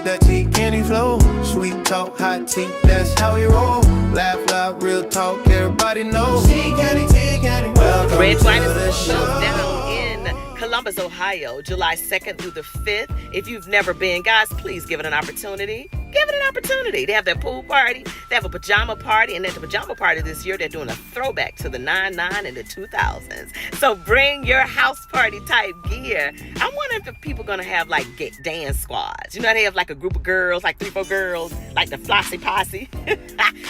that tea candy flow. Sweet talk, hot tea, that's how we roll. Laugh loud, real talk, everybody knows. Tea candy, welcome Red, to White, the and Smooth show. goes down in Columbus, Ohio, July 2nd through the 5th. If you've never been, guys, please give it an opportunity. Give it an opportunity. They have their pool party. They have a pajama party. And at the pajama party this year, they're doing a throwback to the 99 and the 2000s. So bring your house party type gear. I'm wondering if people are going to have like dance squads. You know, they have like a group of girls, like 3-4 girls, like the Flossy Posse.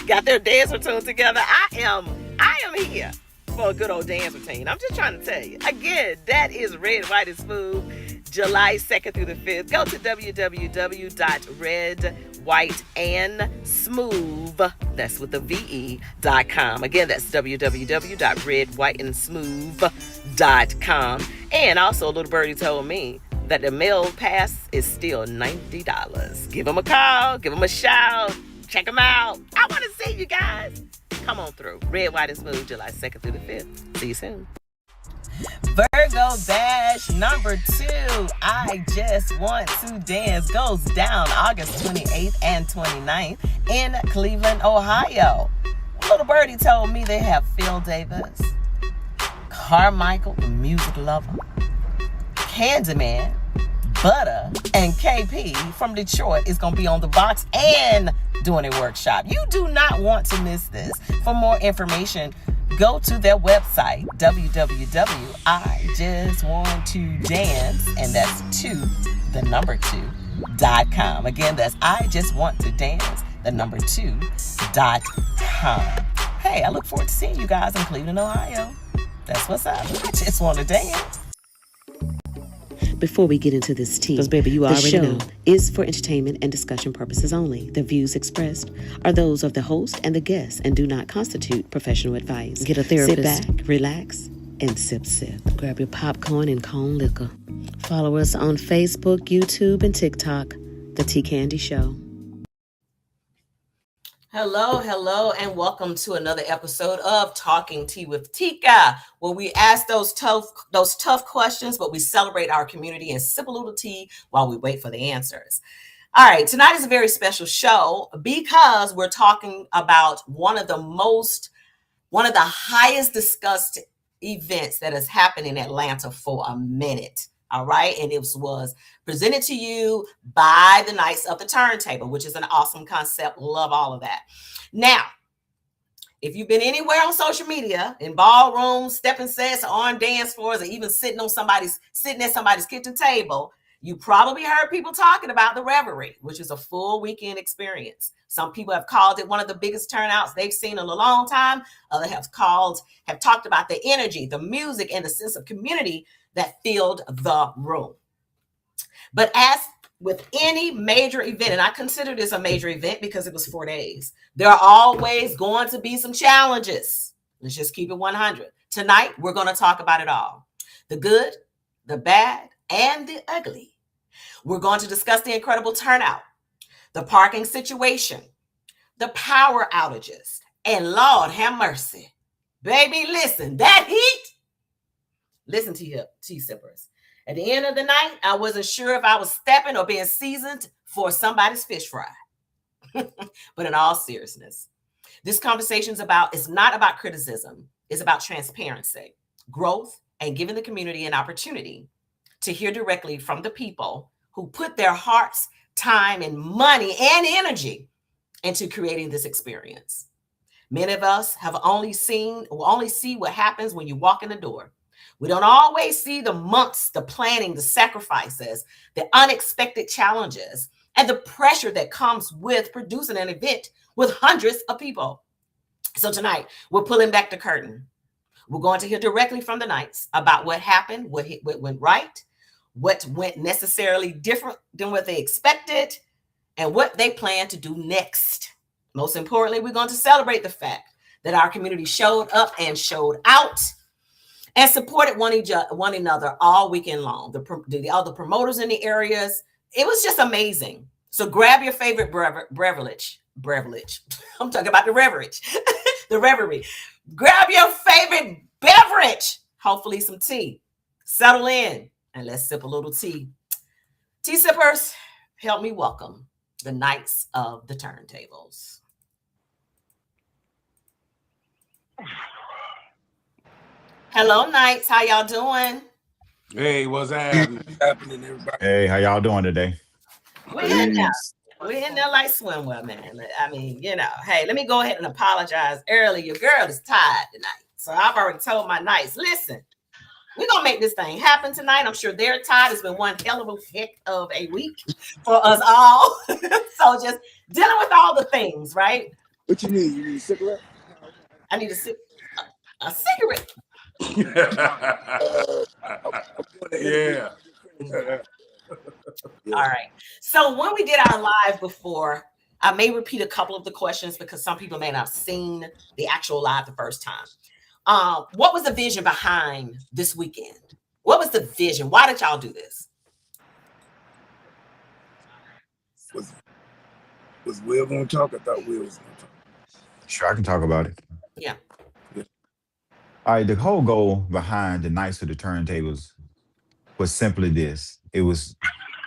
Got their dance routine together. I am here for a good old dance routine. I'm just trying to tell you. Again, that is Red, White, and Smooth, July 2nd through the 5th. Go to www.redwhiteandsmooth, that's with the VE.com. Again, that's www.redwhiteandsmooth.com. And also, Little Birdie told me that the mail pass is still $90. Give them a call, give them a shout, check them out. I want to see you guys. Come on through. Red, White, and Smooth, July 2nd through the 5th. See you soon. Virgo Bash number 2, I Just Want to Dance, goes down August 28th and 29th in Cleveland, Ohio. Little Birdie told me they have Phil Davis, Carmichael, the music lover, Candyman, Butter, and KP from Detroit is going to be on the box and doing a workshop. You do not want to miss this. For more information, go to their website, www.ijustwanttodance, and that's 2.com. Again, that's ijustwanttodance.2.com. Hey, I look forward to seeing you guys in Cleveland, Ohio. That's what's up. I just want to dance. Before we get into this tea, because baby, you already know, is for entertainment and discussion purposes only. The views expressed are those of the host and the guests and do not constitute professional advice. Get a therapist. Sit back, relax, and sip. Grab your popcorn and cone liquor. Follow us on Facebook, YouTube, and TikTok, The Tea Candy Show. Hello, and welcome to another episode of Talking Tea with Tika, where we ask those tough questions, but we celebrate our community and sip a little tea while we wait for the answers. All right, tonight is a very special show because we're talking about one of the highest discussed events that has happened in Atlanta for a minute. All right. And it was presented to you by the Knights of the Turntable, which is an awesome concept. Love all of that. Now, if you've been anywhere on social media, in ballrooms, stepping sets, on dance floors, or even sitting at somebody's kitchen table, you probably heard people talking about the Reverie, which is a full weekend experience. Some people have called it one of the biggest turnouts they've seen in a long time. Others have talked about the energy, the music, and the sense of community that filled the room. But as with any major event, and I consider this a major event because it was 4 days, there are always going to be some challenges. Let's just keep it 100. Tonight, we're going to talk about it all. The good, the bad, and the ugly. We're going to discuss the incredible turnout, the parking situation, the power outages, and Lord have mercy. Baby, listen, that heat. Listen to you, tea sippers. At the end of the night, I wasn't sure if I was stepping or being seasoned for somebody's fish fry. But in all seriousness, this conversation is not about criticism. It's about transparency, growth, and giving the community an opportunity to hear directly from the people who put their hearts, time, and money and energy into creating this experience. Many of us will only see what happens when you walk in the door. We don't always see the months, the planning, the sacrifices, the unexpected challenges, and the pressure that comes with producing an event with hundreds of people. So tonight, we're pulling back the curtain. We're going to hear directly from the Knights about what happened, what went right, what went necessarily different than what they expected, and what they plan to do next. Most importantly, we're going to celebrate the fact that our community showed up and showed out and supported one another all weekend long. The other promoters in the areas, it was just amazing. So grab your favorite beverage. I'm talking about the beverage, the Reverie. Grab your favorite beverage, hopefully some tea. Settle in and let's sip a little tea. Tea sippers, help me welcome the Knights of the Turntables. Hello, Knights. How y'all doing? Hey, what's happening? Everybody? Hey, how y'all doing today? We're in there. We're in there like swimwear, man. I mean, hey, let me go ahead and apologize early. Your girl is tired tonight. So I've already told my Knights, listen, we're going to make this thing happen tonight. I'm sure they're tired. It's been one hell of a heck of a week for us all. So just dealing with all the things, right? What you need? You need a cigarette? I need a cigarette. Yeah. All right. So when we did our live before, I may repeat a couple of the questions because some people may not have seen the actual live the first time. What was the vision behind this weekend? What was the vision? Why did y'all do this? Was Will going to talk? I thought Will was going to talk. Sure, I can talk about it. Yeah. All right, the whole goal behind the Knights of the Turntables was simply this. It was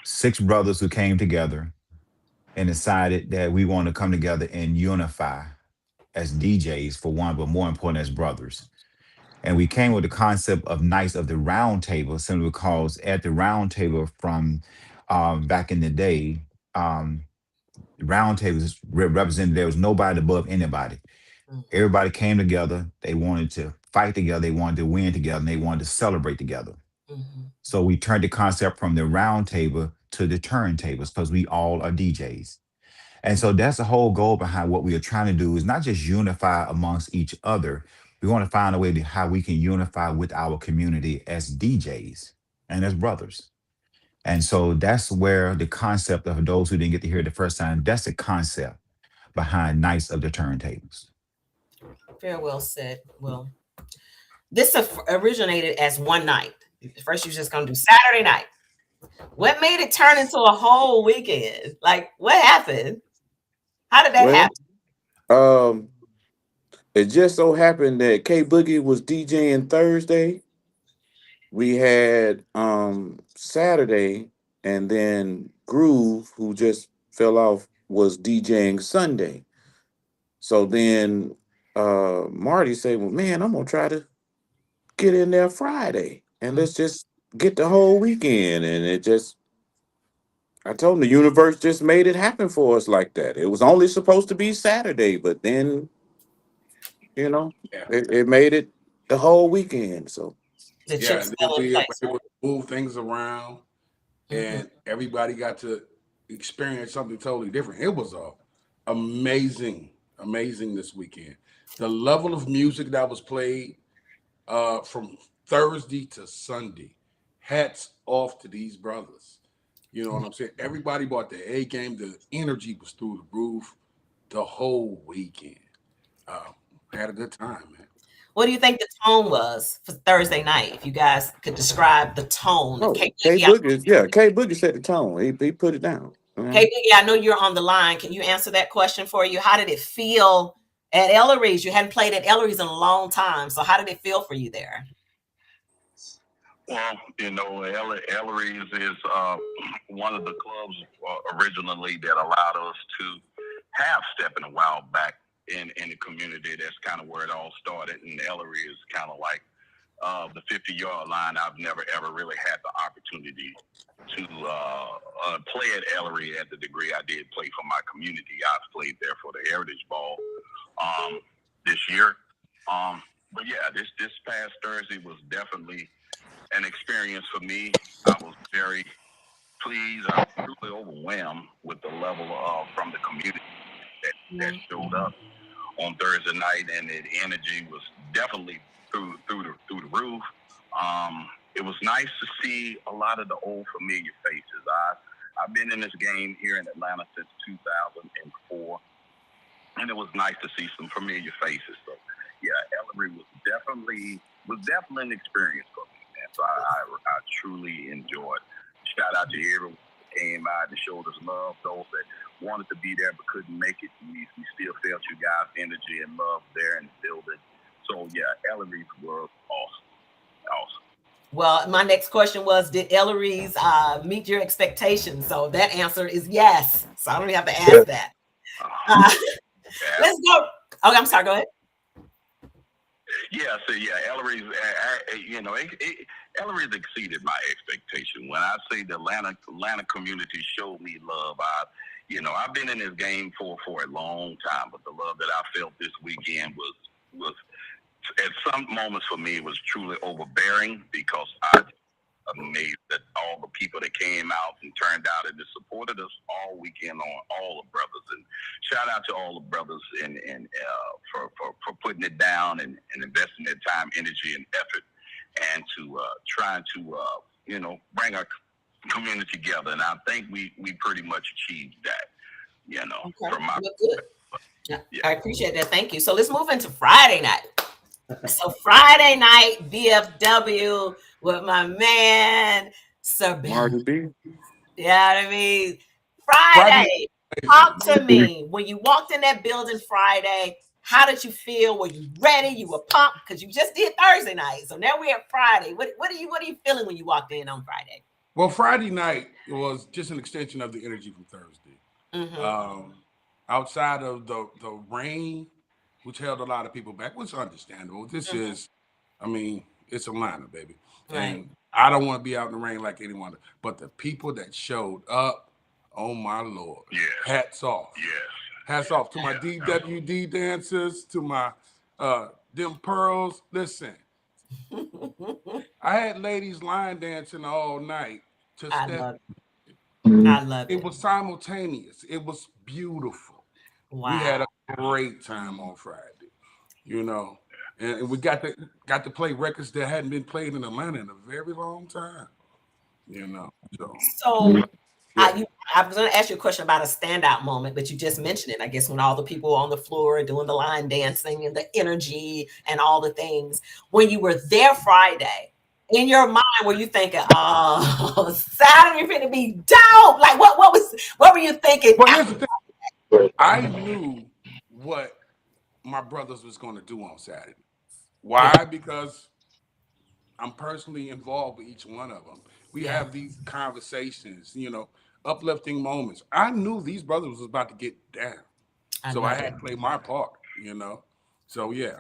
6 brothers who came together and decided that we want to come together and unify as DJs for one, but more important as brothers. And we came with the concept of Knights of the Round Table simply because at the round table from back in the day, round tables represented there was nobody above anybody. Everybody came together. They wanted to fight together. They wanted to win together. And they wanted to celebrate together. Mm-hmm. So we turned the concept from the round table to the turntables because we all are DJs. And so that's the whole goal behind what we are trying to do is not just unify amongst each other. We want to find a way to how we can unify with our community as DJs and as brothers. And so that's where the concept of those who didn't get to hear it the first time, that's the concept behind Knights of the Turntables. Very well said. Well, this originated as one night. First, you were just going to do Saturday night. What made it turn into a whole weekend? Like, what happened? How did that happen? It just so happened that K Boogie was DJing Thursday. We had Saturday, and then Groove, who just fell off, was DJing Sunday. So then Marty said, well, man, I'm gonna try to get in there Friday and let's just get the whole weekend. And I told him the universe just made it happen for us like that. It was only supposed to be Saturday, but then it made it the whole weekend. So The Yeah, chips and then fell in we were place. able to move things around, and everybody got to experience something totally different. It was amazing this weekend. The level of music that was played from Thursday to Sunday, hats off to these brothers. You know what I'm saying? Everybody bought the A game. The energy was through the roof the whole weekend. Had a good time, man. What do you think the tone was for Thursday night? If you guys could describe the tone. K Boogie set the tone. He put it down. Hey, Biggie, I know you're on the line. Can you answer that question for you? How did it feel at Ellery's? You hadn't played at Ellery's in a long time. So how did it feel for you there? Well, Ellery's is one of the clubs originally that allowed us to have Stepping a while back in the community. That's kind of where it all started. And Ellery is kind of like the 50-yard line. I've never, ever really had the opportunity to play at Ellery at the degree I did play for my community. I've played there for the Heritage Ball this year. But yeah, this past Thursday was definitely an experience for me. I was very pleased. I was really overwhelmed with the level of from the community that showed up on Thursday night, and the energy was definitely through the roof. It was nice to see a lot of the old familiar faces. I've been in this game here in Atlanta since 2004, and it was nice to see some familiar faces. So yeah, Ellery was definitely an experience for me, man. So I truly enjoyed. Shout out to everyone who came out to show us love. Those that wanted to be there but couldn't make it. We still felt you guys' energy and love there in the building. So yeah, Ellery's was awesome. Well, my next question was, did Ellery's meet your expectations? So that answer is yes. So I don't even have to ask that. Uh, Yeah. let's go. Oh, I'm sorry. Go ahead. Yeah, so yeah, Ellery's, Ellery's exceeded my expectation. When I say the Atlanta community showed me love, I've been in this game for a long time, but the love that I felt this weekend was at some moments for me was truly overbearing because I amazed at all the people that came out and turned out and just supported us all weekend long, all the brothers. And shout out to all the brothers for putting it down and investing their time, energy, and effort, and to trying to bring our community together. And I think we pretty much achieved that. Okay. From my Good. Yeah, I appreciate that. Thank you. So let's move into Friday night. So Friday night, VFW with my man, Sir Bill. Martin B. Yeah, what I mean, Friday, Friday. Talk to me. When you walked in that building Friday, how did you feel? Were you ready? You were pumped because you just did Thursday night. So now we're at Friday. What are you feeling when you walked in on Friday? well, Friday night was just an extension of the energy from Thursday. Mm-hmm. Outside of the rain, which held a lot of people back, which is understandable. This Mm-hmm. is, I mean, it's Atlanta, baby, Right. and I don't want to be out in the rain like anyone. But the people that showed up, oh my lord, Yes. hats off. Yes. Hats off to my DWD dancers, to my them pearls. Listen, I had ladies line dancing all night to I step. love it. I love It it. was simultaneous. It was beautiful. We had Wow. a great time on Friday, you know, and we got to play records that hadn't been played in Atlanta in a very long time, you know. So So yeah, I was going to ask you a question about a standout moment, but you just mentioned it. I guess when all the people were on the floor doing the line dancing and the energy and all the things. When you were there Friday, in your mind, were you thinking, "Oh, Saturday finna be dope"? Like, what were you thinking? well, here's the thing. I knew what my brothers was going to do on Saturday. Yeah, Why? Because I'm personally involved with each one of them. We yeah, have these conversations, uplifting moments. I knew these brothers was about to get down. I So I love had it. to play my part. So yeah,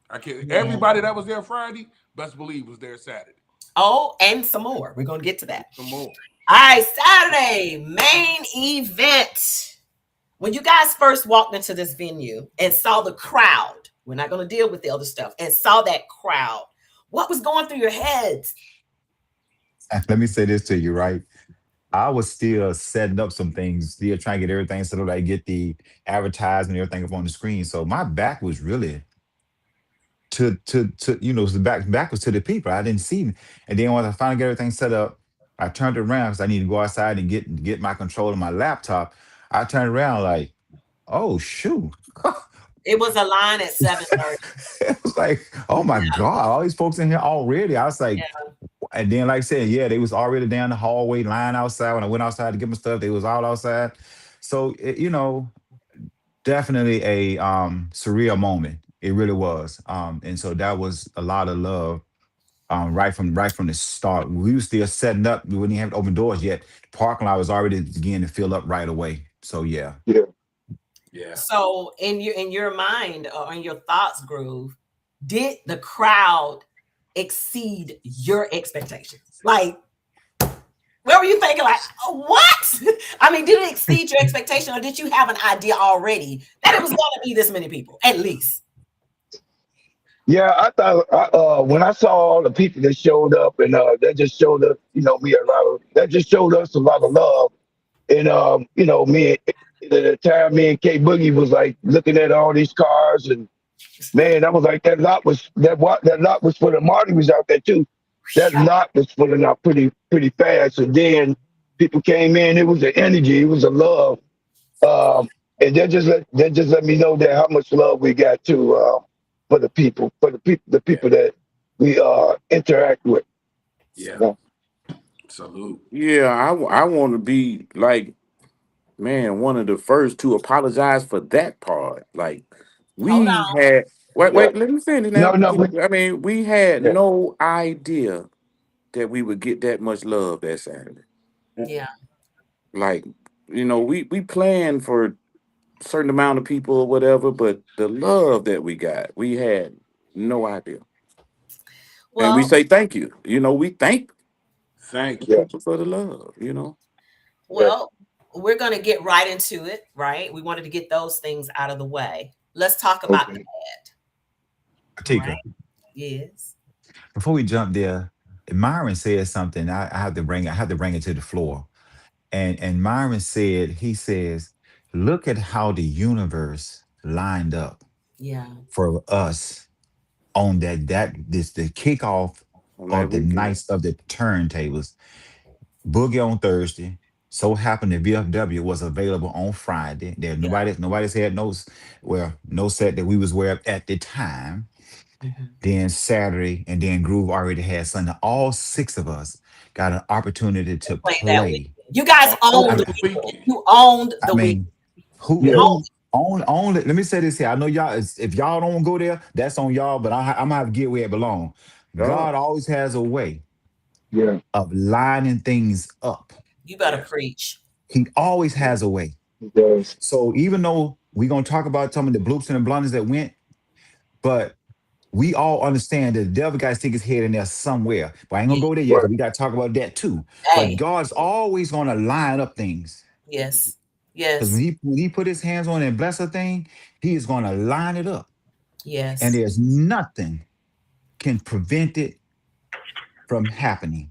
I can Yeah. everybody that was there Friday, best believe was there Saturday. Oh, and some more. We're gonna get to that. Some more. All right, Saturday main event. When you guys first walked into this venue and saw the crowd, we're not going to deal with the other stuff, and saw that crowd, what was going through your heads? Let me say this to you, right? I was still setting up some things, still trying to get everything set up, like get the advertisement, everything up on the screen. So my back was really to the back was to the people. I didn't see me. And then once I finally got everything set up, I turned around because I need to go outside and get my controller, my laptop. I turned around like, oh shoot. It was a line at 7:30. It was like, oh my God, all these folks in here already. I was like, Yeah. and then like I said, yeah, they was already down the hallway line outside. When I went outside to get my stuff, they was all outside. So definitely a surreal moment. It really was. And so that was a lot of love. Right from the start. We were still setting up. We wouldn't even have open doors yet. The parking lot was already beginning to fill up right away. So yeah. Yeah. So in your mind or in your thoughts, Groove, did the crowd exceed your expectations? Like, what were you thinking? Like, what? I mean, did it exceed your expectation, or did you have an idea already that it was going to be this many people, at least? Yeah, I thought when I saw all the people that showed up, and that just showed us, me a lot of that just showed us a lot of love. And me at the time, me and K Boogie was like looking at all these cars, and man, I was like, that lot was full of Marty was out there too. That lot was filling out pretty fast. And then people came in. It was the energy. It was the love. And that just let me know that how much love we got too for the Yeah. people that we interact with. Yeah. You know? Salute. Yeah, I want to be like, man, one of the first to apologize for that part. Like, Hold we on. had, wait, Yeah. let me finish now. No, no, I mean, we had yeah. no idea that we would get that much love that Saturday. Yeah. Like, we planned for a certain amount of people or whatever, but the love that we had no idea. And we Well, say thank you. We thank Thank you. Yeah. people for the love. Yeah. well, we're going to get right into it, right? We wanted to get those things out of the way. Let's talk about the Okay. bad. All right. Tika, Yes. before we jump there, Myron said something. I have to bring it to the floor. And Myron said, he says, look at how the universe lined up Yeah. for us on the kickoff On that of the weekend. nights of the turntables. Boogie on Thursday. So happened the VFW was available on Friday. There Yeah. nobody's had no set that we was aware of at the time. Mhm. Then Saturday, and then Groove already had Sunday. All six of us got an opportunity to Play that weekend. play. You guys All owned I, the this weekend. weekend. You owned I the weekend. mean, who Yeah. You who only let me say this here. I know y'all if y'all don't go there, that's on y'all, but I'm gonna have to get where it belong. God. God always has a way Yeah. of lining things up. You better Yes. preach. He always has a way. It does. So even though we're gonna talk about some of the bloops and the blunders that went, but we all understand that the devil got to stick his head in there somewhere. But I ain't gonna Yeah. go there yet Right. because we got to talk about that too. But Hey. God's always gonna line up things. Yes. Because when Yes. he put his hands on it and bless a thing, he is gonna line it up. And Yes. there's nothing can prevent it from happening.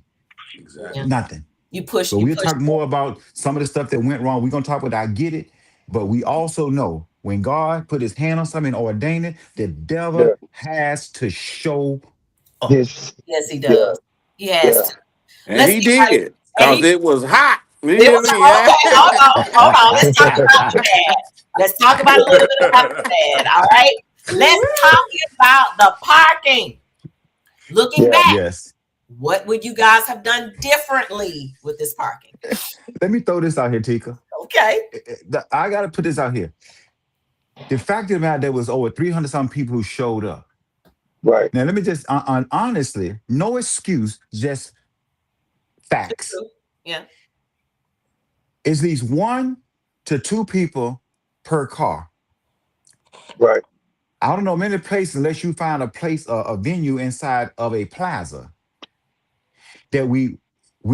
Yeah. Exactly. Nothing. You push. But You we'll push. talk more about some of the stuff that went wrong. We're gonna talk about I get it, but we also know when God put his hand on something and ordained it, the devil Yeah. has to show up. His. Yes, he Yeah. does. He has Yeah. to. And Let's he get right. did, And because he it was hot. You it hear was me? okay. Hold on. Hold on. Let's talk about the bad. Let's talk about a little bit about the bad. All right. Let's talk about the parking. Looking Yeah. back, Yes. what would you guys have done differently with this parking? Let me throw this out here, Tika. Okay. I gotta put this out here. The fact of the matter, there was over 300 some people who showed up. Right. Now, let me just honestly, no excuse, just facts. Yeah. It's at least one to two people per car. Right. I don't know many places unless you find a place, a venue inside of a plaza that we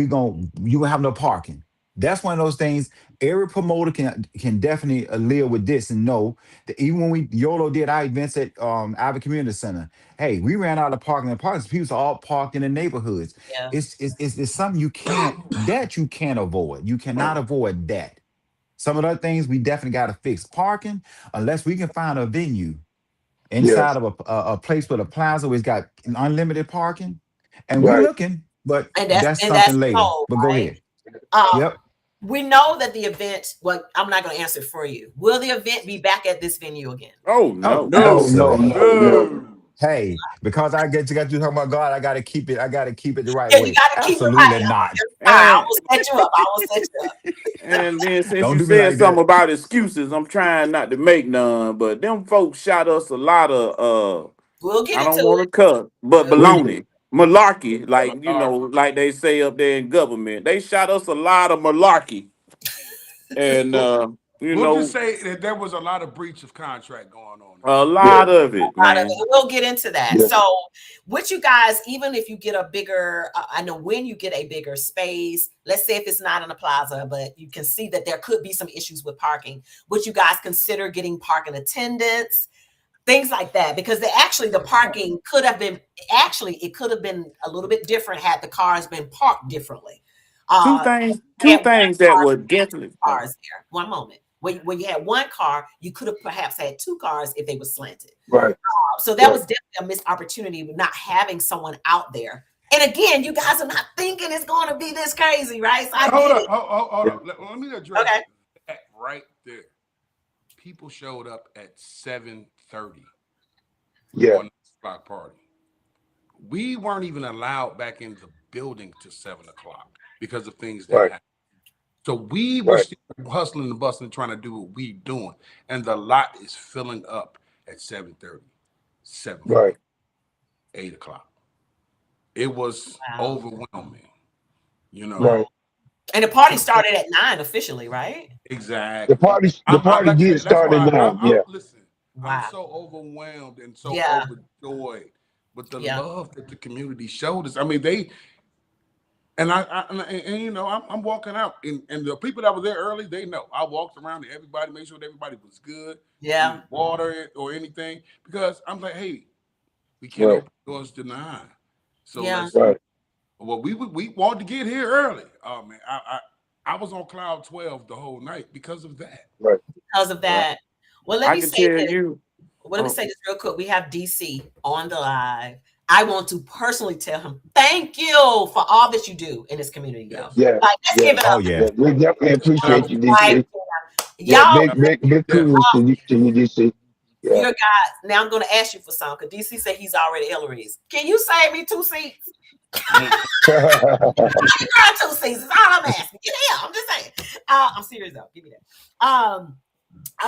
going you gonna have no parking. That's one of those things. Every promoter can definitely live with this and know that even when we YOLO did our events at Alva Community Center, hey, we ran out of parking and parking. People are all parked in the neighborhoods. Yeah. It's something you can't avoid. You cannot avoid that. Some of the other things we definitely got to fix. Parking, unless we can find a venue inside Yes. of a place with a plaza where it's got unlimited parking, and we Right. looking, but And that's that's and that's something later. cold, But go right? ahead. Um, Yep. we know that the event, well, I'm not going to answer for you. Will the event be back at this venue again? Oh, Oh, no. No. No. absolutely. No. No. No. Hey, because I get to got to talk about God, I got to keep it. I got to keep it the right Yeah, you way. got to keep it right. Absolutely not. I And will set you up. I will set you up. and then since Don't you do me said like something that. about excuses, I'm trying not to make none, but them folks shot us a lot of We'll get I into don't want to it. cut, but We'll get. baloney. Malarkey, Malarkey. like they say up there in government. They shot us a lot of malarkey. And We'll, you we'll just know, say that there was a lot of breach of contract going on a there. Yeah. lot of it, Out of man. it. We'll get into that. Yeah. So, with you guys, even if you get a bigger, I know when you get a bigger space, let's say if it's not in a plaza, but you can see that there could be some issues with parking. Would you guys consider getting parking attendants? Things like that, because the parking could have been it could have been a little bit different had the cars been parked differently. Two Uh, things, we two had one things that car, would definitely. Oh, cars there. One moment. When you had one car, you could have perhaps had two cars if they were slanted. Right. So that Right. was definitely a missed opportunity with not having someone out there. And again, you guys are not thinking it's going to be this crazy, right? So I Hold get up. it. Hold Yeah. up. Let me address Okay. that right there. People showed up at 7:30 Yeah. for a 9 o'clock party. We weren't even allowed back in the building to 7 o'clock because of things that Right. happened. So we were Right. still hustling and bustling, trying to do what we doing, and the lot is filling up at 7:30, 7:40, Right. 8 o'clock. it was Wow. overwhelming. You know, right. And the party started at 9 officially, right? exactly. The I'm party like I did said, that's start at why nine. I'm Yeah, listen. I'm Wow. so overwhelmed and so Yeah. overjoyed with the Yeah. love that the community showed us. I mean, they and you know, I'm walking out, and the people that were there early, they know. I walked around and everybody made sure that everybody was good. Yeah. Need water or anything because I'm like, hey, we can't right, open doors to 9, so Yeah. let's. right, Well, we wanted to get here early. Oh man, I was on cloud 12 the whole night because of that. right, Because of right, that. Well, let I me can say tell this. you. Well, let me Oh, say this real quick. We have DC on the live. I want to personally tell him thank you for all that you do in this community, yo. Yes, yeah, Like, let's yeah, give it Oh up for yeah. yeah. We definitely appreciate you, definitely, right. DC. Yeah, Y'all, big definitely. kudos to you, DC. Yeah. your guys. Now I'm going to ask you for some because DC said he's already Ellery's. Can you save me 2 seats? Girl, 2 seats is all I'm asking. Get here. I'm just saying. I'm serious though. Give me that. All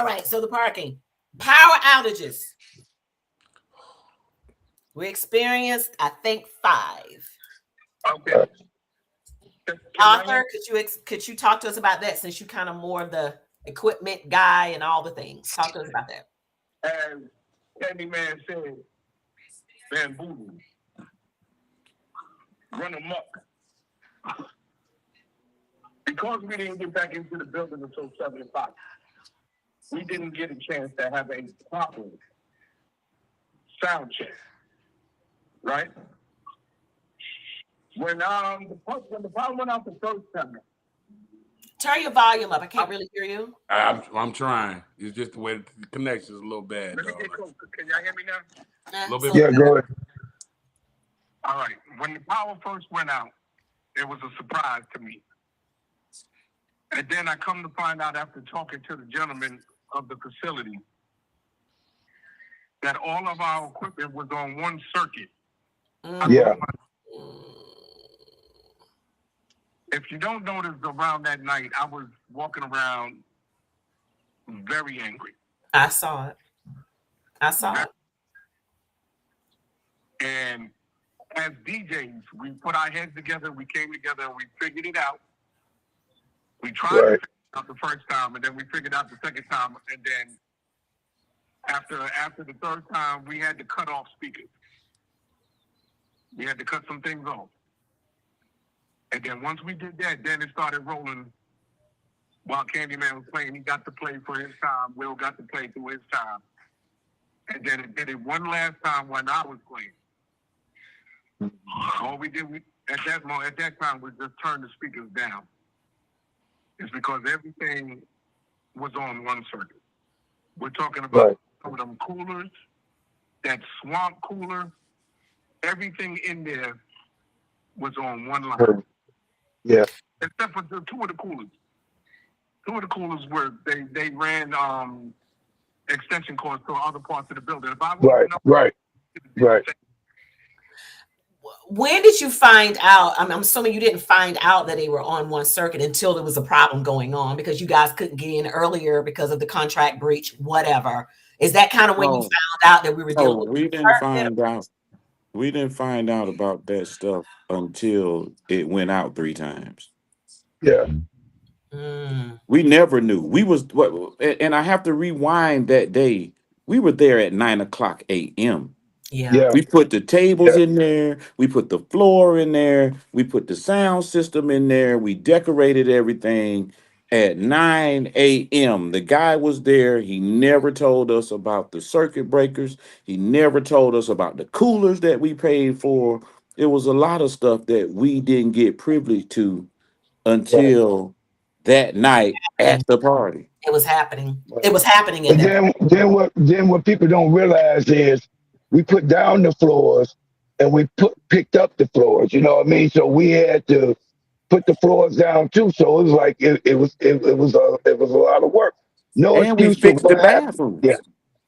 right. So the parking, power outages. We experienced, I think, 5. Okay. Can y'all hear? Arthur, could you talk to us about that since you kind of more of the equipment guy and all the things? Talk to us about that. As Candyman said, bamboo, run amok. Because we didn't get back into the building until 7 o'clock, we didn't get a chance to have a proper sound check, right? When the power went out the first time, Turn your volume up. I can't really hear you. I'm trying. It's just the way the connection is a little bad. let me get closer. Can y'all hear me now? A little bit So Yeah, go ahead. All right. When the power first went out, it was a surprise to me. And then I come to find out after talking to the gentleman of the facility that all of our equipment was on one circuit. Yeah, If you don't notice, around that night, I was walking around very angry. I saw it. I saw it. And as DJs, we put our heads together, we came together, and we figured it out. We tried to right, figure it out the first time, and then we figured out the second time, and then after the third time, we had to cut off speakers. We had to cut some things off. And then once we did that, then it started rolling while Candyman was playing. He got to play for his time. Will got to play through his time. And then it did it one last time when I was playing. All we did at that time was just turn the speakers down. It's because everything was on one circuit. We're talking about right, some of them coolers, that swamp cooler, everything in there was on one line. heard. Yeah, Except for two of the coolers. Two of the coolers were they ran extension cords to other parts of the building. If I would have right, known, right, right. When did you find out? I'm assuming you didn't find out that they were on one circuit until there was a problem going on because you guys couldn't get in earlier because of the contract breach, whatever. Is that kind of when you no, found out that we were no, dealing with we didn't find out. We didn't find out about that stuff until it went out 3 times. Yeah, Mm, We never knew. We was what, and I have to rewind that day. We were there at 9 o'clock a.m. yeah. yeah, We put the tables yeah, in there. We put the floor in there. We put the sound system in there. We decorated everything at 9 a.m. The guy was there. He never told us about the circuit breakers. He never told us about the coolers that we paid for. It was a lot of stuff that we didn't get privilege to right, until that night Happening. at the party. It was happening. right. It was happening in And there. then what people don't realize is we put down the floors and we picked up the floors. You know what I mean? So we had to put the floors down too. So it was like it was a lot of work. No And we excuse for fixed the what happened. Yeah, bathrooms.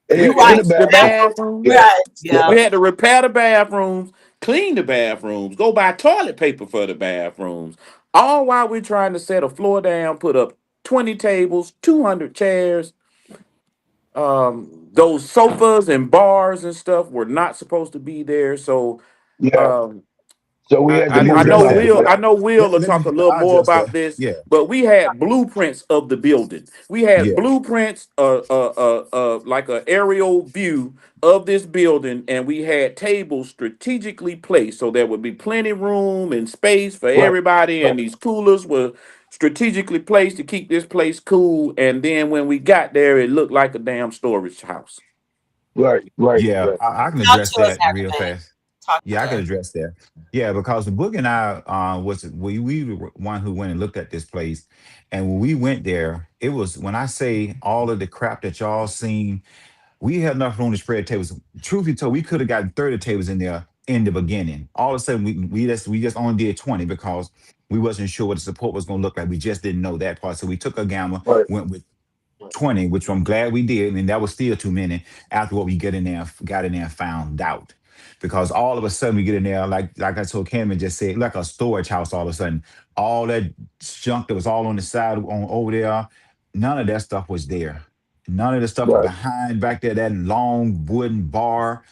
yeah, We You in right. the fixed the bathroom. bathrooms. Yeah, Right. yeah, Yeah. We had to repair the bathrooms, clean the bathrooms, go buy toilet paper for the bathrooms. All while we're trying to set a floor down, put up 20 tables, 200 chairs. Those sofas and bars and stuff were not supposed to be there. So yeah, um, So we had to Let me I move know them address out the that. Will. way. I know Will will Let talk me. a little I'll more address about that. this, Yeah, but we had blueprints of the building. We had yeah. blueprints, like a aerial view of this building, and we had tables strategically placed so there would be plenty room and space for Right, everybody, right, and these coolers were strategically placed to keep this place cool. And then when we got there, it looked like a damn storage house. Yeah, right. I can Talk address to us, that Happy real Man. fast. Talk Yeah, I to can us. address that. Yeah, because the book and I was we were one who went and looked at this place, and when we went there, it was when I say all of the crap that y'all seen, we had enough room to spread tables. Truth be told, we could have gotten 30 tables in there in the beginning. All of a sudden, we just only did 20 because we wasn't sure what the support was going to look like. We just didn't know that part, so we took a gamble, Right, went with 20, which I'm glad we did, and that was still too many after what we got in there and found out. Because all of a sudden we get in there, like I told Cam and just said, like a storage house. All of a sudden, all that junk that was all on the side on over there, none of that stuff was there. None of the stuff right, behind back there, that long wooden bar,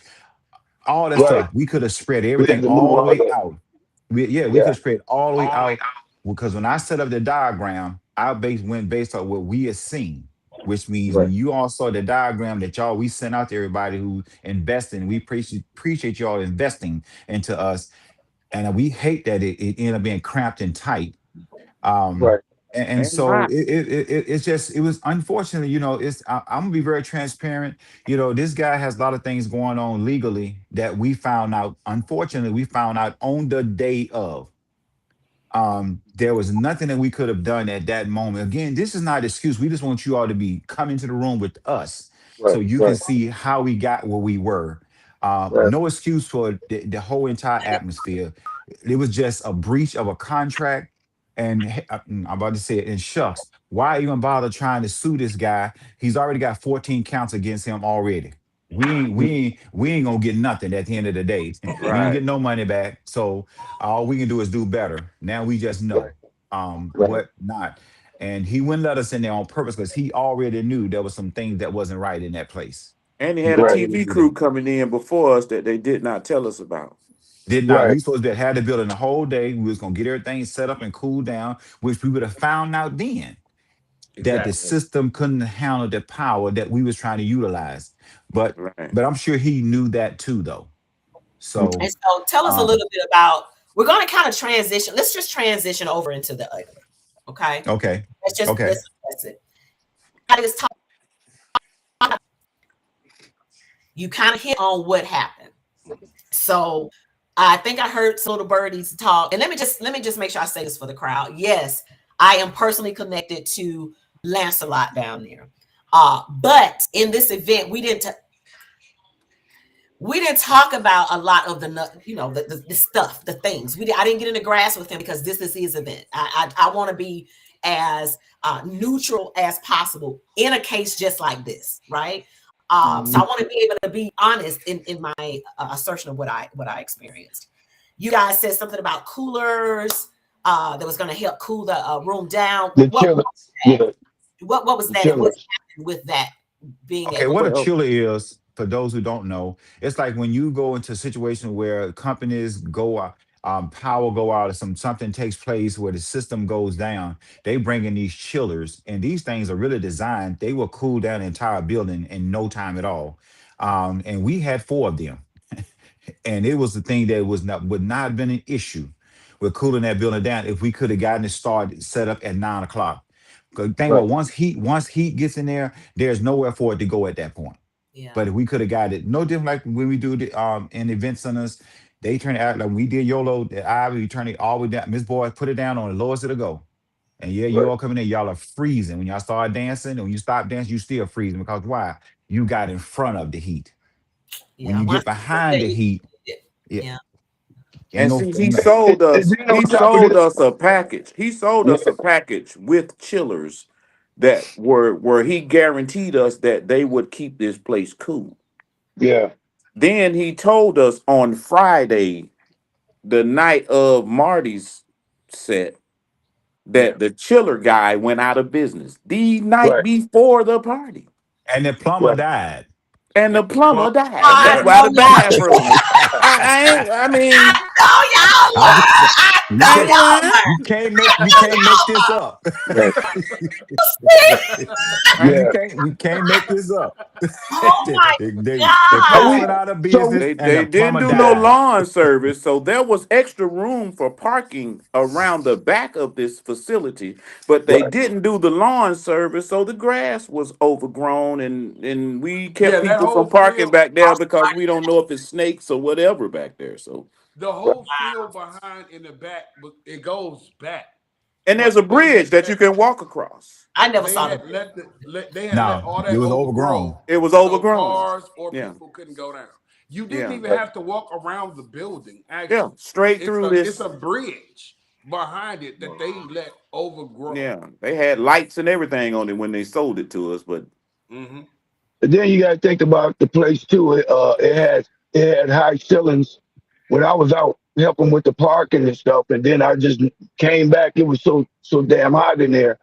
all that right. stuff. We could have spread We everything had to move all the all way that. out. We could Yeah, have spread all the way out because when I set up the diagram, went based on what we had seen, which means right, when you all saw the diagram that y'all we sent out to everybody who invested, we appreciate y'all investing into us, and we hate that it ended up being cramped and tight. Um, right, and And so hot. it's just it was unfortunately, I'm gonna be very transparent. This guy has a lot of things going on legally that we found out. Unfortunately, we found out on the day of. There was nothing that we could have done at that moment. Again, this is not an excuse. We just want you all to be come into the room with us so right, you can right, see how we got where we were. right, No excuse for the whole entire atmosphere. It was just a breach of a contract. And I'm about to say it. And shucks, why even bother trying to sue this guy? He's already got 14 counts against him already. We ain't gonna get nothing at the end of the day. We ain't Right. get no money back. So all we can do is do better. Now we just right, know right, what not. And he wouldn't let us in there on purpose because he already knew there was some things that wasn't right in that place. And he He had a right, already TV knew that. crew coming in before us that they did not tell us about. Did not. right. We supposed to have the building the whole day. We was gonna get everything set up and cool down, which we would have found out then that the Exactly. system couldn't handle the power that we was trying to utilize. But Right. but I'm sure he knew that too, though. Mhm. So And so tell us a um little bit about, we're going to kind of transition. Let's just transition over into the ugly. Okay. okay. Let's Okay. address it. I just talk, you kind of hit on what happened. So I think I heard some little birdies talk. And let me just make sure I say this for the crowd. Yes, I am personally connected to Lancelot down there. But in this event, we didn't talk about a lot of the stuff, the things. I didn't get in the grass with him because this is his event. I want to be as neutral as possible in a case just like this, right? So I Mhm. want to be able to be honest in my assertion of what I experienced. You guys said something about coolers that was going to help cool the room down. The What chiller, was that? yeah, What was the that, and what chillers. happened with that being Okay, able what to? a Well, chiller is, for those who don't know, it's like when you go into a situation where companies go out, power go out, or something takes place where the system goes down. They bring in these chillers, and these things are really designed. They will cool down the entire building in no time at all. And we had four of them, and it was the thing that would not have been an issue with cooling that building down if we could have gotten it started set up at 9 o'clock. The thing Right, about once heat gets in there, there's nowhere for it to go at that point. Yeah, But if we could have got it, no different like when we do the in event centers, they turn it out like when we did YOLO, the Ivy, we turn it all the way down. Miss Boy put it down on the lowest it'll go. And yeah, you right, all coming in, y'all are freezing. When y'all start dancing, and when you stop dancing, you still freezing because why? You got in front of the heat. When yeah. you Once get you get behind there, the heat, yeah, yeah, ain't and no, see, ain't no and then on he top of sold this, us a package. He sold yeah, us a package with chillers that were where he guaranteed us that they would keep this place cool. yeah, Then he told us on Friday, the night of Marty's set, yeah, that the chiller guy went out of business the night right, before the party. and the plumber right. died. And the Plum- plumber died. I That's why know the y'all. bathroom. I mean, I know You I can't know, Rewind. man. you can't make this up. Right. You Yeah. can't we can't make this up. Oh my They So God. first we went out of so business and They the didn't plumber do no died. lawn service, so there was extra room for parking around the back of this facility. But they right. didn't do the lawn service, so the grass was overgrown, and we kept Yeah, that people whole from parking field, back there because we don't know if it's snakes or whatever back there. So, the whole field behind in the back, it goes back. and there's But a bridge that you can walk across. I never they saw the had bridge. let No, all it that was overgrow, overgrown. It was so overgrown. cars or Yeah, people couldn't go down. You didn't yeah, even have to walk around the building. yeah. Actually, Straight it's through a this. bridge behind it that they let overgrow. Yeah, they had lights and everything on it when they sold it to us, but Hmm. And then you got to think about the place too. It had high ceilings. When I was out helping with the parking and stuff, and then I just came back. It was so damn hot in there.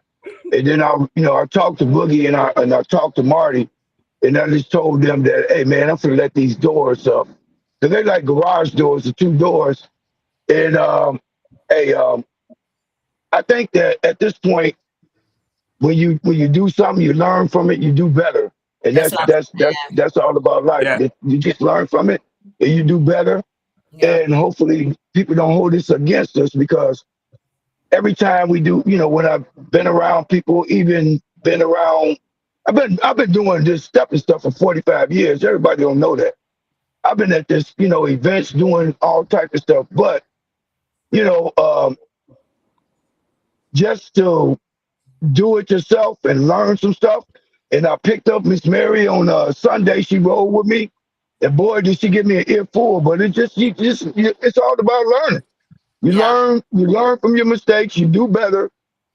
And then I talked to Boogie and I talked to Marty, and I just told them that, hey man, I'm gonna let these doors up because they like garage doors, the two doors. And hey, I think that at this point, when you do something, you learn from it, you do better, and That's that's what I'm that's that's saying. that's all about life. Yeah, You just learn from it, and you do better, Yeah. and hopefully people don't hold this against us because every time we do, when I've been around people, even been around, I've been doing this stepping stuff for 45 years. Everybody don't know that. I've been at this, events doing all type of stuff, but you know, um, just to do it yourself and learn some stuff. And I picked up Miss Mary on Sunday. She rolled with me, and boy, did she give me an earful. But it's all about learning. You Yeah. learn from your mistakes. You do better,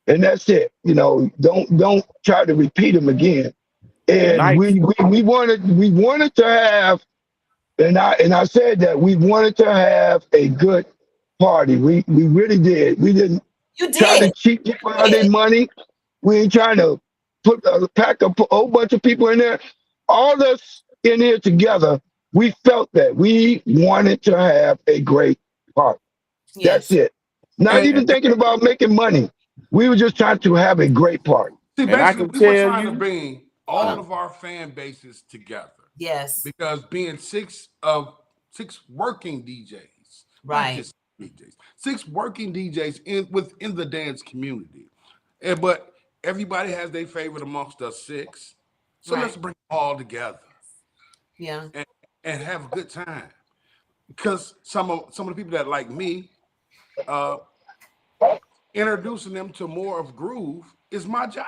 and that's it. Don't try to repeat them again. the And night. we wanted to have, and I said that we wanted to have a good party. We really did. We didn't You try did. to cheat people You out of their did. money. We ain't trying to pack a whole bunch of people in there. All us in here together, we felt that we wanted to have a great party. That's Yes. it. Not and, even thinking about making money. We were just trying to have a great party. see, And I basically, can we were tell trying to you, bring Uh, all of our fan bases together yes. because being six working DJs, not Right. just DJs, six working DJs within the dance community. But everybody has their favorite amongst us six. So Right. let's bring them all together Yeah. and, and have a good time. Because some of the people that like me, uh, introducing them to more of groove is my job.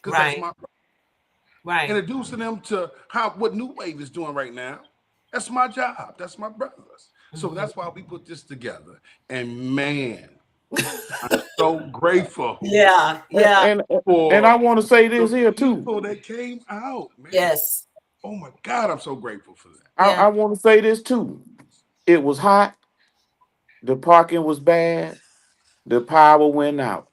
Because that's Right. my Right. introducing them to what New Wave is doing right now. That's my job. That's my brothers. So Mhm. that's why we put this together. And man, I'm so grateful Yeah. and Yeah. and, and I for want to say the this here too. people that came out, man. Yes. Oh my God, I'm so grateful for that. Yeah. I want to say this too. It was hot. The parking was bad. The power went out.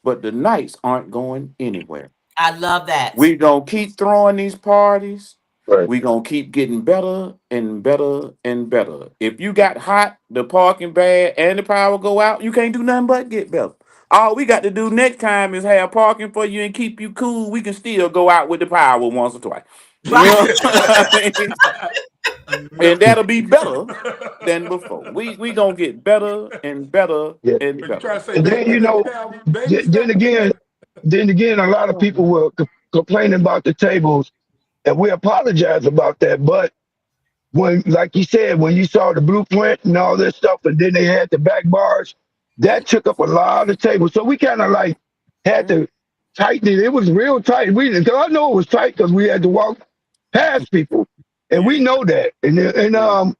But the nights aren't going anywhere. I love that. We gonna keep throwing these parties. Right. We gonna keep getting better and better and better. If you got hot, the parking bad, and the power go out, you can't do nothing but get better. All we got to do next time is have parking for you and keep you cool. We can still go out with the power once or twice. You Right. know what I mean? And that'll be better than before. We gonna get better and better Yeah. and But you try better. to say And then baby steps, baby then steps. again, a lot of people were complaining about the tables, and we apologize about that. But when, like you said, when you saw the blueprint and all this stuff, and then they had the back bars, that took up a lot of tables. So we kind of like had to tighten it. It was real tight. We didn't. Cause I know it was tight because we had to walk past people, and Yeah. we know that. Yeah.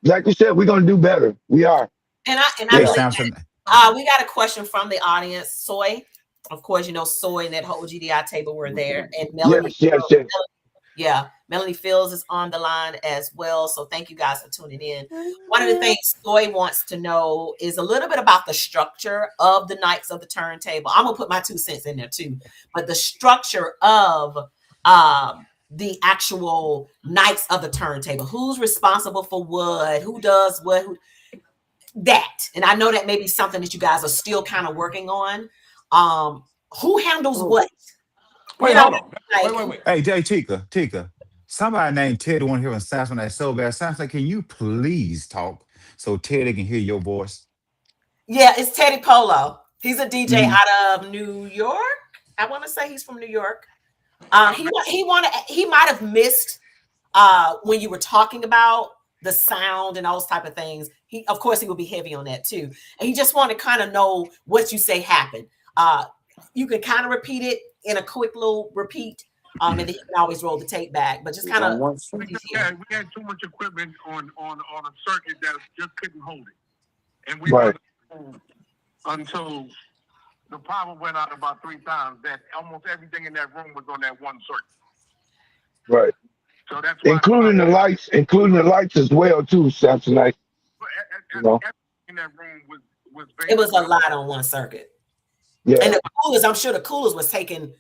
Like you said, we're gonna do better. We are. And I Hey, Yeah. believe Samson. we got a question from the audience. Soy. Of course, Soy and that whole GDI table were there. And Melanie. Yes. Yes. Yes. Yeah, Melanie Fields is on the line as well. So thank you guys for tuning in. One of the things Soy wants to know is a little bit about the structure of the Knights of the Turntable. I'm gonna put my 2 cents in there too, but the structure of the actual Knights of the Turntable. Who's responsible for what? Who does what? that, and I know that may be something that you guys are still kind of working on. Um, who handles what? You Wait, know, hold on. like Wait. Hey, Tika. Somebody named Ted want to hear a Samson that so bad. Samson, can you please talk so Ted can hear your voice? yeah, it's Teddy Polo. He's a DJ Mhm. out of New York. I want to say he's from New York. He might have missed when you were talking about the sound and those type of things. He, of course, he will be heavy on that too, and he just want to kind of know what you say happened. Uh, you can kind of repeat it in a quick little repeat, and then you can always roll the tape back. But just It's kind of on one what side. he's hearing. We had too much equipment on a circuit that just couldn't hold it, and we Right. run until the power went out about 3 times. That almost everything in that room was on that one circuit. Right. So that's why Including the lights as well too, Samsonite. You know. everything in that room was It was a basically. lot on one circuit, and Yeah. the coolers. I'm sure the coolers was taking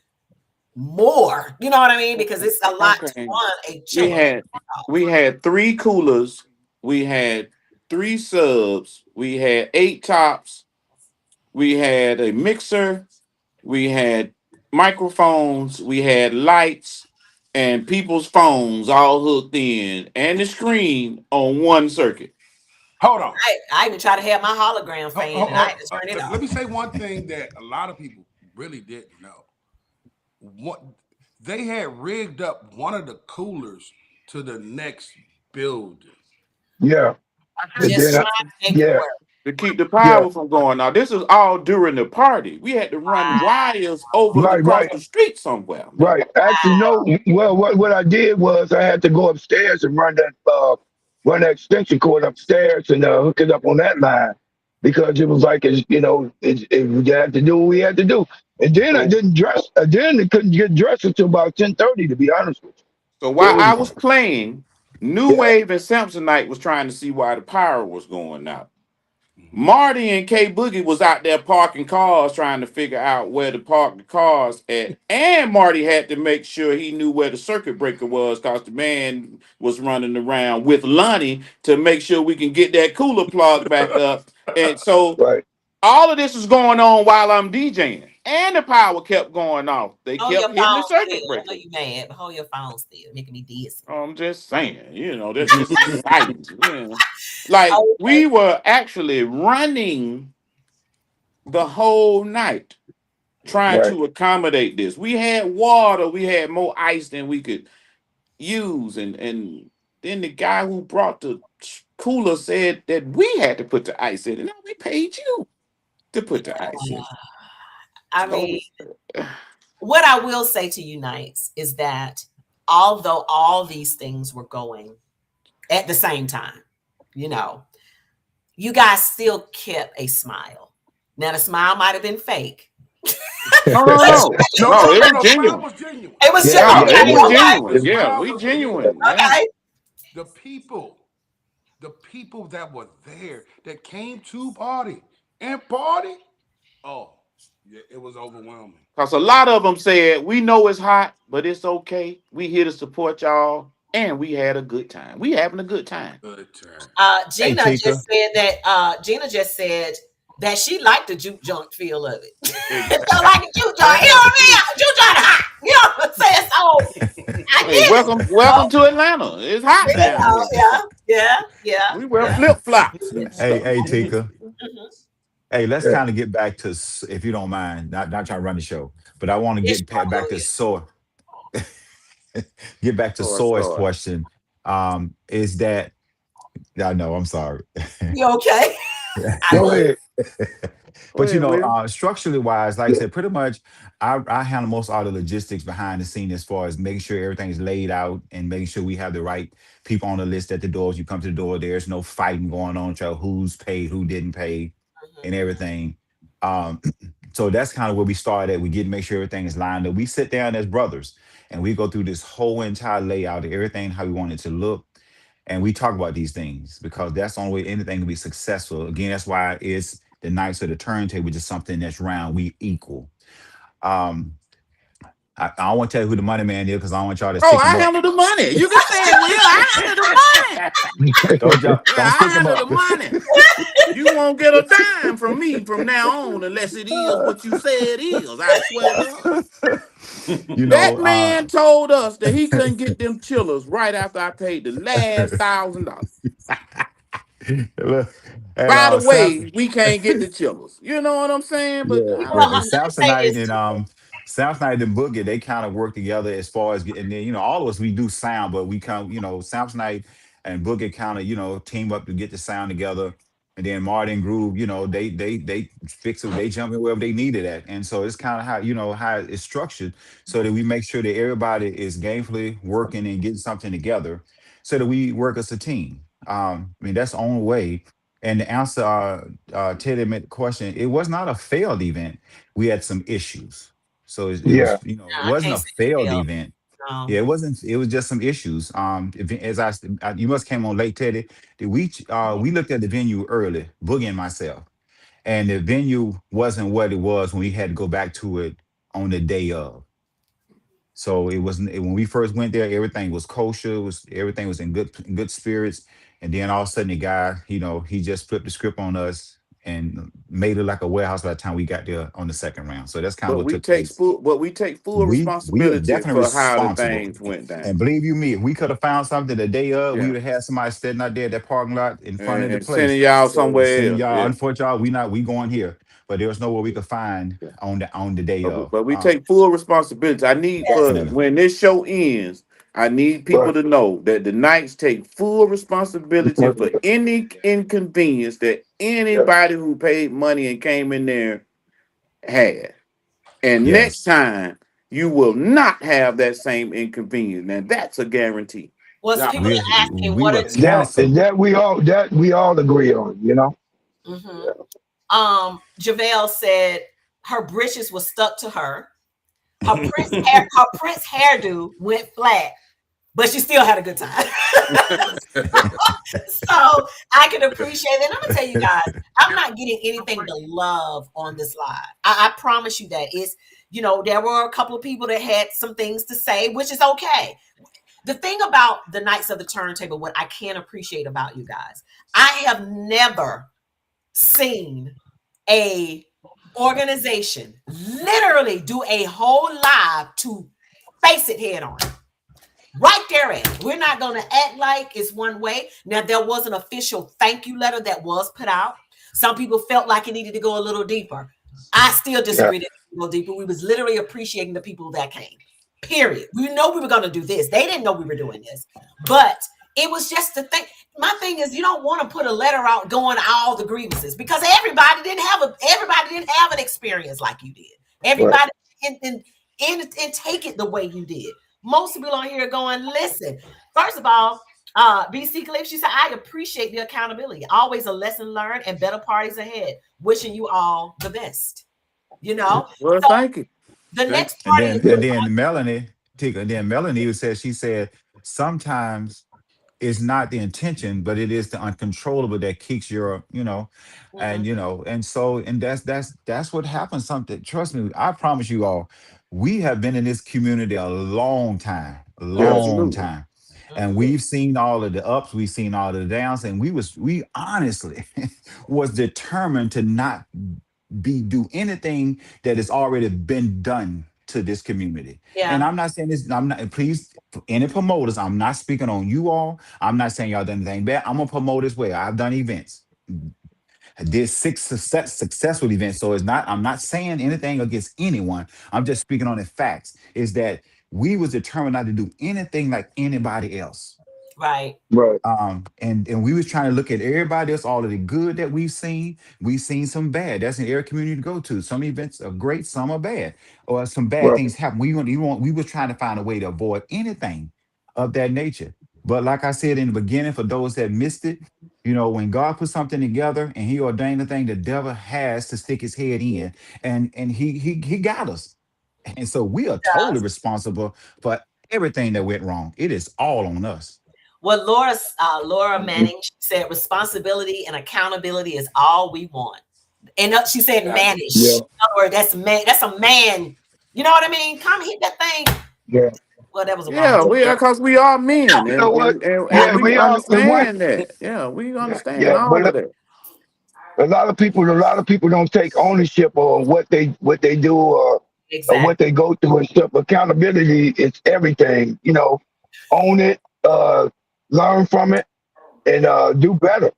more. You know what I mean? Because it's a lot to Okay. run a We chiller. had we had 3 coolers, we had 3 subs, we had 8 tops, we had a mixer, we had microphones, we had lights, and people's phones all hooked in, and the screen on one circuit. Hold on. I even tried to have my hologram fan, and I had to turn it Let off. me say one thing that a lot of people really didn't know. What they had rigged up one of the coolers to the next building. Yeah. I said And it. Just then trying to make it yeah, work. To keep the yeah. power from going out. This is all during the party. We had to run wires over Right, across right. the street somewhere, man. Right. Actually, no. Well, what I did was I had to go upstairs and run that extension cord upstairs and hook it up on that line because it was like we had to do what we had to do. And then I So, didn't dress. Then I couldn't get dressed until about 10:30. To be honest with so you, it while I was was playing, New yeah, Wave and Samsonite was trying to see why the power was going out. Mhm. Marty and K Boogie was out there parking cars trying to figure out where to park the cars at. And Marty had to make sure he knew where the circuit breaker was because the man was running around with Lonnie to make sure we can get that cooler plug back up. And so right. all of this was going on while I'm DJing. And the power kept going off. They Hold your kept hitting the phone circuit still. I know breaker. you mad, but hold your phone still, making me dizzy. I'm just saying, that's just exciting. Like Okay. we were actually running the whole night trying Yeah. Right. to accommodate this. We had water, we had more ice than we could use, and then the guy who brought the cooler said that we had to put the ice in it. No, we paid you to put the ice in. I So mean, what I will say to you, Knights, is that although all these things were going at the same time, you know, you guys still kept a smile. Now, the smile might have been fake, no, no, but no, No, no, no, it no, was no. Smile genuine. was genuine. it was just Yeah, No, yeah, it okay. was yeah. The genuine. It, Yeah, smile we was genuine. genuine. Yeah. Okay. The people that were there that came to party and party, oh, yeah, it was overwhelming. Because a lot of them said, we know it's hot, but it's okay. We here to support y'all. And we had a good time. We having a good time. Good time. Hey, Gina Tika. just said that. Gina just said that she liked the juke joint feel of it. So like a juke joint, you know what I mean? Juke joint hot. You know what I'm saying? So I Hey, get it. welcome to Atlanta. It's hot down here. Yeah. We wear flip flops and stuff. Hey, Tika. Mhm. Hey, let's yeah. kind of get back to, if you don't mind, not trying to run the show, but I want to Yes, get back to hallelujah. get back to Soy's Sorry. question. Is that I know, I'm sorry. You okay? I Go love ahead. Go But ahead, Will. structurally wise, like I said, pretty much I handle most all the logistics behind the scene as far as making sure everything's laid out and making sure we have the right people on the list at the doors. You come to the door, there's no fighting going on, try who's paid, who didn't pay, and Mhm. everything. Um, so that's kind of where we start at. We get to make sure everything is lined up. We sit down as brothers and we go through this whole entire layout of everything how we want it to look. And we talk about these things because that's the only way anything can be successful. Again, that's why it's the nights of the turntable, which is something that's round. We equal. Um, I don't want to tell you who the money man is because I don't want y'all to Oh, stick him I up. handle the money. You can say it, Will. I handle the money. Don't y'all Yeah, don't I stick him handle the up. money. You won't get a dime from me from now on unless it is what you say it is. I swear to God. you That know, man told us that he couldn't get them chillers right after I paid the last $1,000. look, and By the Sam, way, we can't get the chillers. You know what I'm saying? But Yeah, I Well, and mean, let me say Samsonite this and too. Samsonite and Boogie, they kind of work together as far as getting there. You know, all of us we do sound, but we come, Samsonite and Boogie kind of, team up to get the sound together. And then Martin Groove, they fix it, they jump in wherever they need it at. And so it's kind of how, how it's structured so that we make sure that everybody is gainfully working and getting something together so that we work as a team. I mean, that's the only way. And to answer Teddy made the question, it was not a failed event. We had some issues. So it yeah, was, it No, I wasn't can't a say it failed failed. event. No. Yeah, it wasn't. It was just some issues. As you must came on late, Teddy. We looked at the venue early, Boogie and myself, and the venue wasn't what it was when we had to go back to it on the day of. So it wasn't when we first went there. Everything was kosher. Was everything was in good spirits. And then all of a sudden, the guy, he just flipped the script on us and made it like a warehouse by the time we got there on the second round. So that's kind of but what we took take place. full We are responsibility definitely for how the responsible. things went down. And believe you me, if we could have found something the day of, we Yeah. would have had somebody standing out there at that parking lot in front of the And place sending y'all and somewhere saying, else. y'all, Yeah. unfortunately, we going here. But there was nowhere we could find Yeah. on the day of. But we take full responsibility. I need for Yes. Definitely. when this show ends, I need people right. to know that the Knights take full responsibility for any inconvenience that Yeah, anybody who paid money and came in there had. And next Yes. time, you will not have that same inconvenience. Now that's a guarantee. Was God people We bless. are asking we what will are and cancel. that we all agree on. You know. mm-hmm. JaVale said her britches was stuck to her. Her Prince hairdo went flat, but she still had a good time. So I can appreciate it. And I'm gonna tell you guys, I'm not getting anything but love on this live. I promise you that. It's, there were a couple of people that had some things to say, which is okay. The thing about the Knights of the Turntable, what I can appreciate about you guys, I have never seen a organization literally do a whole live to face it head on. Right there at it. We're not going to act like it's one way. Now, there was an official thank you letter that was put out. Some people felt like it needed to go a little deeper. I still Yeah, disagree that it needed to go deeper. We was literally appreciating the people that came. Period. We know we were going to do this. They didn't know we were doing this. But it was just the thing. My thing is, you don't want to put a letter out going all the grievances because everybody didn't have an experience like you did. right, Everybody and take it the way you did. Most people on here going, listen, first of all, BC Cliff, she said, I appreciate the accountability. Always a lesson learned and better parties ahead. Wishing you all the best. Well, So thank you. the Thank next And party is then yeah, and then Melanie, and then Melanie she said sometimes it's not the intention, but it is the uncontrollable that kicks your, Mhm. and so and that's what happens. Something, trust me, I promise you all, we have been in this community a yeah, long Absolutely. time. And Mhm. we've seen all of the ups, we've seen all of the downs, and we honestly was determined to not do anything that has already been done to this community. And Yeah, I'm not saying this, I'm not, please, any promoters, I'm not speaking on you all. I'm not saying y'all done anything bad. I'm a promoter as well. I've done events. I did six successful events. So I'm not saying anything against anyone. I'm just speaking on the facts. Is that we was determined not to do anything like anybody else. right. right, And we was trying to look at everybody else, all of the good that we've seen. We've seen some bad. That's in every community to go to. Some events are great, some are bad, or some bad right, things happen. We was trying to find a way to avoid anything of that nature. But like I said in the beginning, for those that missed it, when God put something together and He ordained a thing, the devil has to stick his head in, and he got us. And so we are totally responsible for everything that went wrong. It is all on us. Well, Laura mhm, Manning, she said responsibility and accountability is all we want. And she said yeah, mannish. In other words, that's man, that's a man. You know what I mean? Come hit that thing. yeah. Well, that was a wrong Yeah, joke. because we are men, You know what? and Yeah, we we all and what? understand that. Yeah, we Yeah, understand yeah. all of that. a lot of people don't take ownership on what they do or what Exactly. they go through and stuff. Accountability is everything. Own it, learn from it, and do better.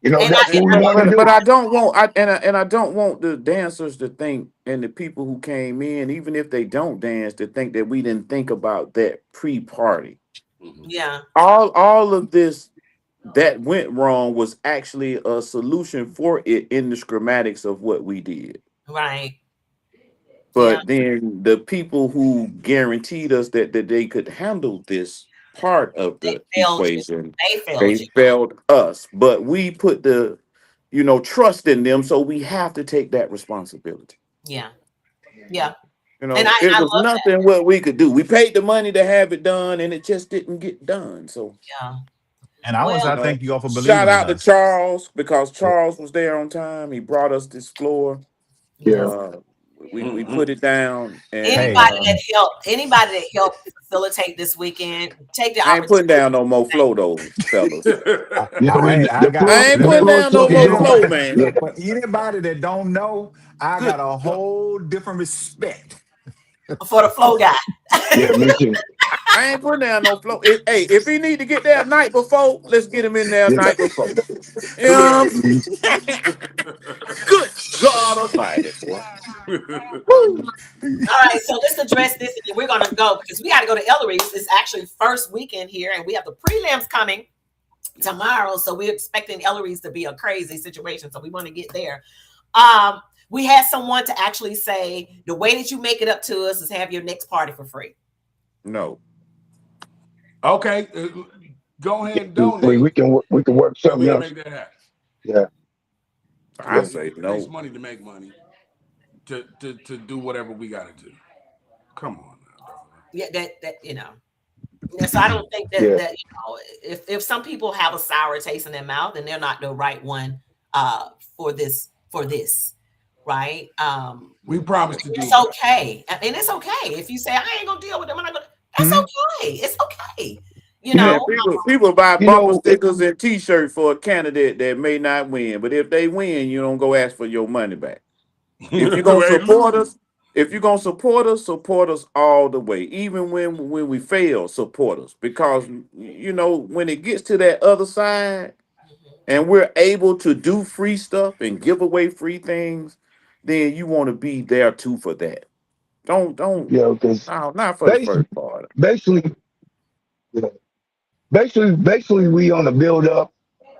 And That's what we I want to But do. I don't want I don't want the dancers to think, and the people who came in, even if they don't dance, to think that we didn't think about that pre-party. Mhm. yeah, All of this that went wrong was actually a solution for it in the schematics of what we did. right. Yeah, But then the people who guaranteed us that they could handle this part of they the failed you. equation, They failed they you. failed us. But we put the, trust in them, so we have to take that responsibility. Yeah, yeah. And It I was love that. nothing what we could do. We paid the money to have it done, and it just didn't get done. So, Yeah. And I was, Well, I thank you all for shout believing in out to us. Charles, because Charles was there on time. He brought us this floor. yeah. Yeah, Uh, we Mhm. put it down, and Hey, Anybody that helped facilitate this weekend, take the I ain't opportunity putting down no to more thank flow though, fellas. yeah. I The got, floor, I ain't let the me, putting floor down no so more yeah, good. flow, man. Yeah, for anybody that don't know, I got a whole different respect. for the flow guy. yeah. Me too. I ain't putting down no flow. Hey, if he need to get there night before, let's get him in there Yeah, night before. You know what mhm. I'm saying? Good God Almighty, boy. Woo. All right, so let's address this, and then we're gonna go because we got to go to Ellery's. It's actually first weekend here, and we have the prelims coming tomorrow. So we're expecting Ellery's to be a crazy situation. So we want to get there. We had someone to actually say the way that you make it up to us is have your next party for free. No, Okay, go ahead and We donate, can work and we something can else. make that happen. Yeah, I yeah, Because say it takes no. money to make money to do whatever we got to do. Come on now, dog. Yeah, that Yeah, so I don't think that yeah, if some people have a sour taste in their mouth, then they're not the right one uh for this, right? We promise to do It's better. okay. I mean, it's okay if you say I ain't gonna deal with them. I'm not gonna. That's Hmm? okay. It's okay. You you know, Man, know. people buy you bumper know, it, stickers and T-shirts for a candidate that may not win, but if they win, you don't go ask for your money back. If you're gonna Hey, support lose. us, support us all the way. Even when we fail, support us, because when it gets to that other side and we're able to do free stuff and give away free things, then you want to be there too for that. Don't because no, not for the basically, first part. basically, yeah, basically, we on the build up,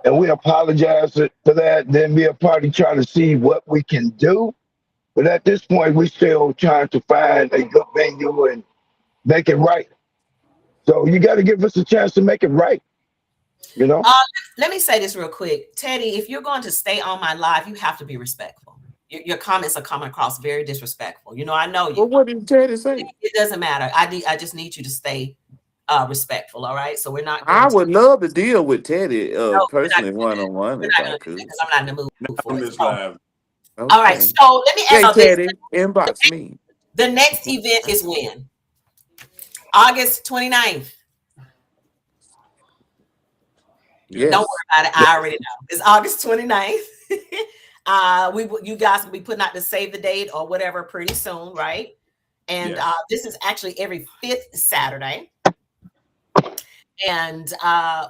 and we apologize for that. Then we are probably trying to see what we can do. But at this point, we still trying to find a good venue and make it right. So you got to give us a chance to make it right. You know? Uh, Let me say this real quick, Teddy. If you're going to stay on my live, you have to be respectful. Your comments are coming across very disrespectful. I know Well, you. what did Teddy say? It doesn't matter. I just need you to stay respectful. All right. So we're not I going to. would love to deal with Teddy No, we're not personally going to do one that. on one We're if not I going to do that could. because I'm not in the mood Not on for it. this So, live. all right. Okay. So let me ask Hey you this: Teddy, inbox me. the next event is when? August 29th. Don't Yes. Yes. worry about it. I already know. It's August 29th. You guys will be putting out the save the date or whatever pretty soon, right? And Yes. this is actually every fifth Saturday. And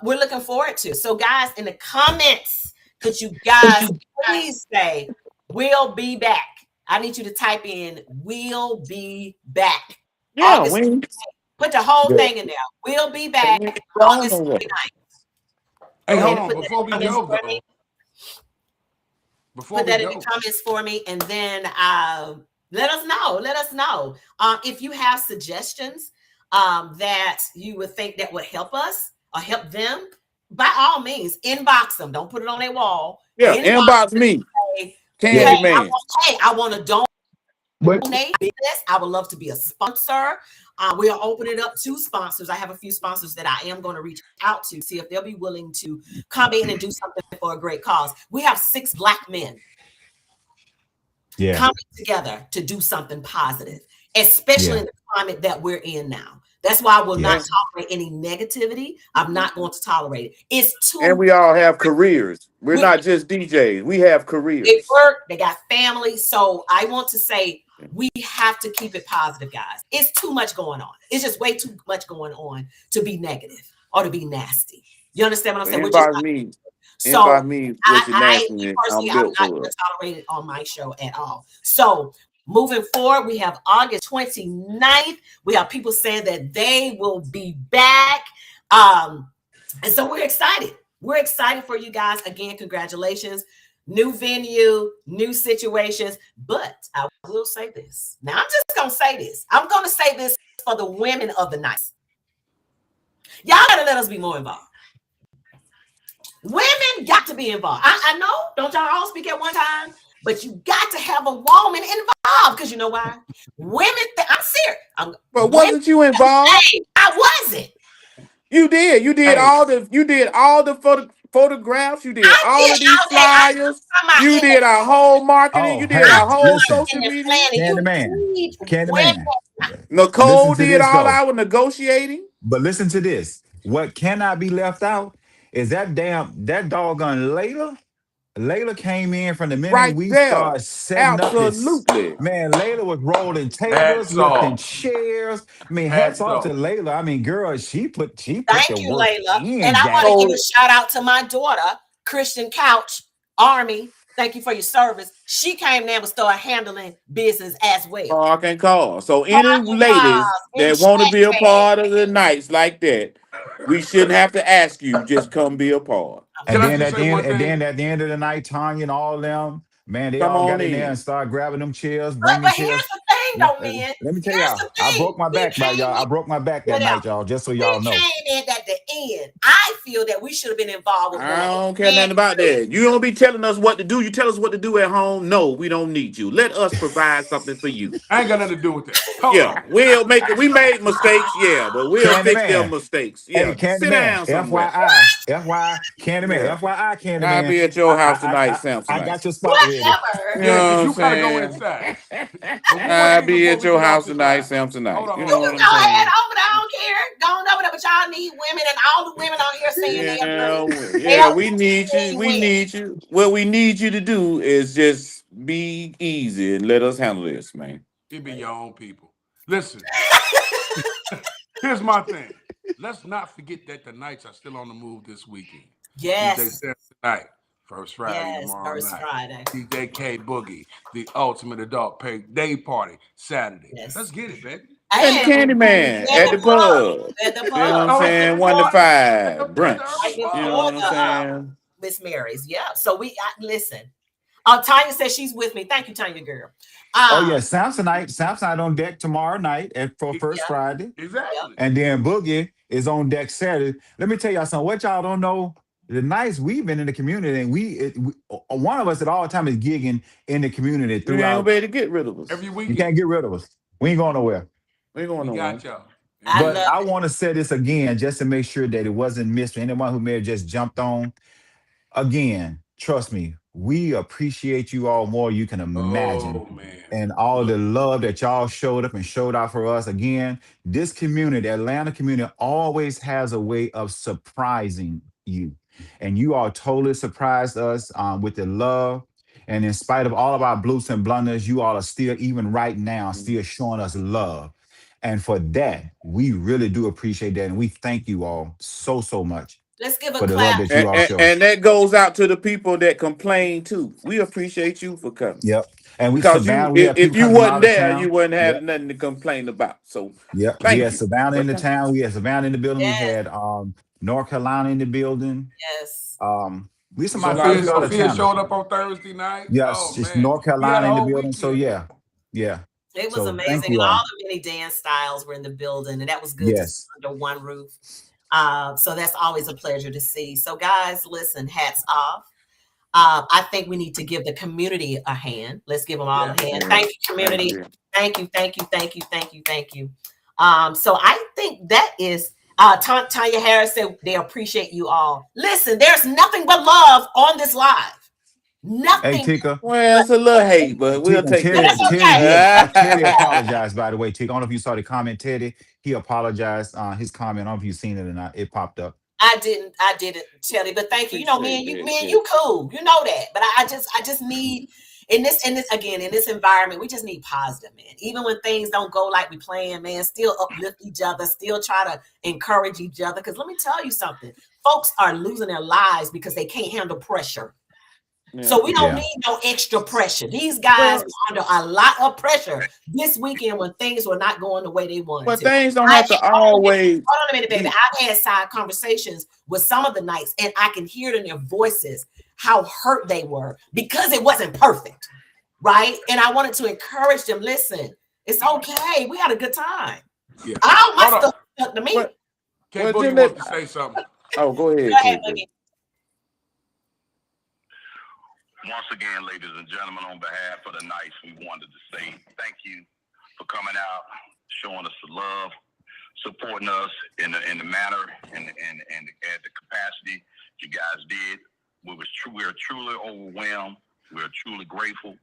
we're looking forward to. So, guys, in the comments, could you guys please say, we'll be back? I need you to type in, we'll be back. Yeah, August, put the whole Yeah. thing in there. We'll be we back ain't going August nowhere. 29th. Hey, Go ahead hold and on. put that in Before the we comments go, for me. though, before Put we that in the go, comments for me, and then let us know. Let us know if you have suggestions that you would think that would help us or help them. By all means, inbox them. Don't put it on their wall. Yeah, Inbox inbox me, say, Yeah. Candy Man. hey, I want to But donate this. I would love to be a sponsor. We'll open it up to sponsors. I have a few sponsors that I am going to reach out to, see if they'll be willing to come in and do something for a great cause. We have 6 Black men Yeah, coming together to do something positive, especially yeah. in the climate that we're in now. That's why I will not Yeah. tolerate any negativity. I'm not going to tolerate it. It's And too. we all have careers. We're We, not just DJs. We have they careers. work, they got family. So I want to say we have to keep it positive, guys. It's too much going on. It's just way too much going on to be negative or to be nasty. You understand what I'm saying? We're just Anybody not. me, So anybody me with your me nastiness, personally, I'm I'm built not for going it. to tolerate it on my show at all. So moving forward, we have August 29th. We have people saying that they will be back. And so we're excited. We're excited for you guys. Again, congratulations. New venue, new situations. But I will say this. Now, I'm just going to say this. I'm going to say this for the women of the night. Y'all got to let us be more involved. Women got to be involved. I know, don't y'all all speak at one time, but you got to have a woman involved because you know why? Women, I'm serious. But Women, wasn't you involved? hey, I wasn't. You did. You did Hey, all the. You did all the photographs. You did I all did. of these I'm flyers. talking about You in the did our whole marketing. Oh, You did hey, our whole listen, in social the media. planning. You Candyman, need women. Candyman. Listen Nicole to did this all though. our negotiating But listen to this. What cannot be left out is that doggone Layla. Layla came in from the minute right we there. started setting up this. Absolutely. Man, Layla was rolling tables, hats lifting off. chairs. I mean, hats Hats off to off. Layla. I mean, girl, she put the Thank you, work Layla. And in, I want to give Jack. a So shout out to my daughter, Christian Couch Army. Thank you for your service. She came there and started handling business as well. park and call. So any Parking ladies cars and that want to check be a bags. part of the nights like that, we shouldn't have to ask you. Just come be a part. I'm And Can I just then just at say the end, one and thing? then at the end of the night, Tanya and all them, man, they Come all on got in there and in. started grabbing them chairs, but bringing here's chairs. the thing Man, though, men. let me tell Here's y'all, the I thing. broke my We back by y'all. came I in, broke my back that whatever. night, y'all. Just so We y'all know. came in at the end. I feel that we should have been involved with more I of don't the care men nothing about too. that. You don't be telling us what to do. You tell us what to do at home. No, we don't need you. Let us provide something for you. I ain't got nothing to do with that. Hold Yeah, on. we'll make it. We made mistakes, yeah, but we'll fix them Candyman. mistakes. Hey, Yeah, sit Candyman. down somewhere. FYI. FYI. Candyman. Yeah, FYI. I'll Candyman. be at I your house I tonight, I I Samsonite. got your spot ready. You Whatever. Yeah, know what because I'm you gotta go saying? inside. But one more I'll thing be before at we your get off house this tonight, line. Hold Samsonite. on, You You hold know on. what can I'm go ahead saying? over there. I don't care. Go on over there, but y'all need women, and all the women on here saying they agree. Yeah, Help we need you. me We win. need you. What we need you to do is just be easy and let us handle this, man. It be your own people. Listen, here's my thing. Let's not forget that the Knights are still on the move this weekend. DJ Yes. Sam tonight, First Friday Yes. tomorrow First night. Friday. DJ K Boogie, the Ultimate Adult Pay Day Party Saturday. Let's Yes. get it, baby. And And Candyman at at the the pub. pub. At the You know what pub. I'm Oh, Right saying? there. 1 to 5 at the brunch. Right urban You know before bar. what I'm the saying? Miss Mary's. Yeah. So listen. Tanya says she's with me. Thank you, Tanya girl. Oh yeah, Um, Samsonite on deck tomorrow night for First yeah, Friday. yeah. Exactly. And then Boogie is on deck Saturday. Let me tell y'all something. What y'all don't know, the nights we've been in the community, and one of us at all time is gigging in the community You ain't gonna throughout. be able to get rid of us. Every You weekend. can't get rid of us. We ain't going nowhere. We ain't going We nowhere. got y'all. And I we But love got I it. want to say this again just to make sure that it wasn't missed for anyone who may have just jumped on. Again, trust me, we appreciate you all more you can imagine. oh man. And all Look, the love that y'all showed up and showed out for us. Again, this community, the Atlanta community, always has a way of surprising you. And you all totally surprised us with the love. And in spite of all of our bloops and blunders, you all are still, even right now, still showing us love. And for that, we really do appreciate that. And we thank you all so, so much Let's give a for the love clap. that you all show. And that goes out to the people that complain too. We appreciate you for coming. Yep. And we Because Savannah, we have if people you coming from wasn't out of there, you town. wouldn't have Yep. nothing to complain about. So Yep. We thank had you Savannah for in the coming. town. We had Savannah in the building. We Yes. had North Carolina in the building. Yes. We There's a somebody lot quite a of few out of folks. Sophia towners. showed up on Thursday night. Yes, Oh it's man. North We had Carolina a in the whole building. So weekend. yeah. Yeah. It was So amazing. thank And you all all. the many dance styles were in the building, and that was good to see Yes. under one roof. So that's always a pleasure to see. So, guys, listen, hats off. I think we need to give the community a hand. Let's give them all a Yeah. hand. Yeah, Thank you, thank community. you. Thank you, thank you, thank you, thank you, thank you. So I think that is Tanya Harris said they appreciate you all. Listen, there's nothing but love on this live. Hey, Nothing. Tika. Well, it's a little hate, but we'll And take But Teddy, that's that. Teddy okay. did. Teddy apologized, by the way. Tika, I don't know if you saw the comment. Teddy, he apologized. His comment. I don't know if you've seen it or not. It popped up. I didn't, Shelly, but thank you. You know, Appreciate that, me and Teddy. you cool. You know that. But I just need in this again in this environment, we just need positive, man. Even when things don't go like we plan, man, still uplift each other, still try to encourage each other. Because let me tell you something, folks are losing their lives because they can't handle pressure. Yeah. So we don't Yeah. need no extra pressure. These guys Well, were under a lot of pressure this weekend when things were not going the way they wanted but to. things don't have to always Hold on a minute, baby. be. I've had side conversations with some of the Knights, and I can hear it in their voices how hurt they were because it wasn't perfect, right? And I wanted to encourage them. Listen, it's okay. We had a good time. Yeah. All my Hold on. stuff stuck to me. What? K Well, Boogie just wants let. to say something. Oh, go ahead, Go ahead, K. Boogie. Once again, ladies and gentlemen, on behalf of the Knights, we wanted to say thank you for coming out, showing us the love, supporting us in the manner and at the capacity you guys did. We are truly overwhelmed. We are truly grateful.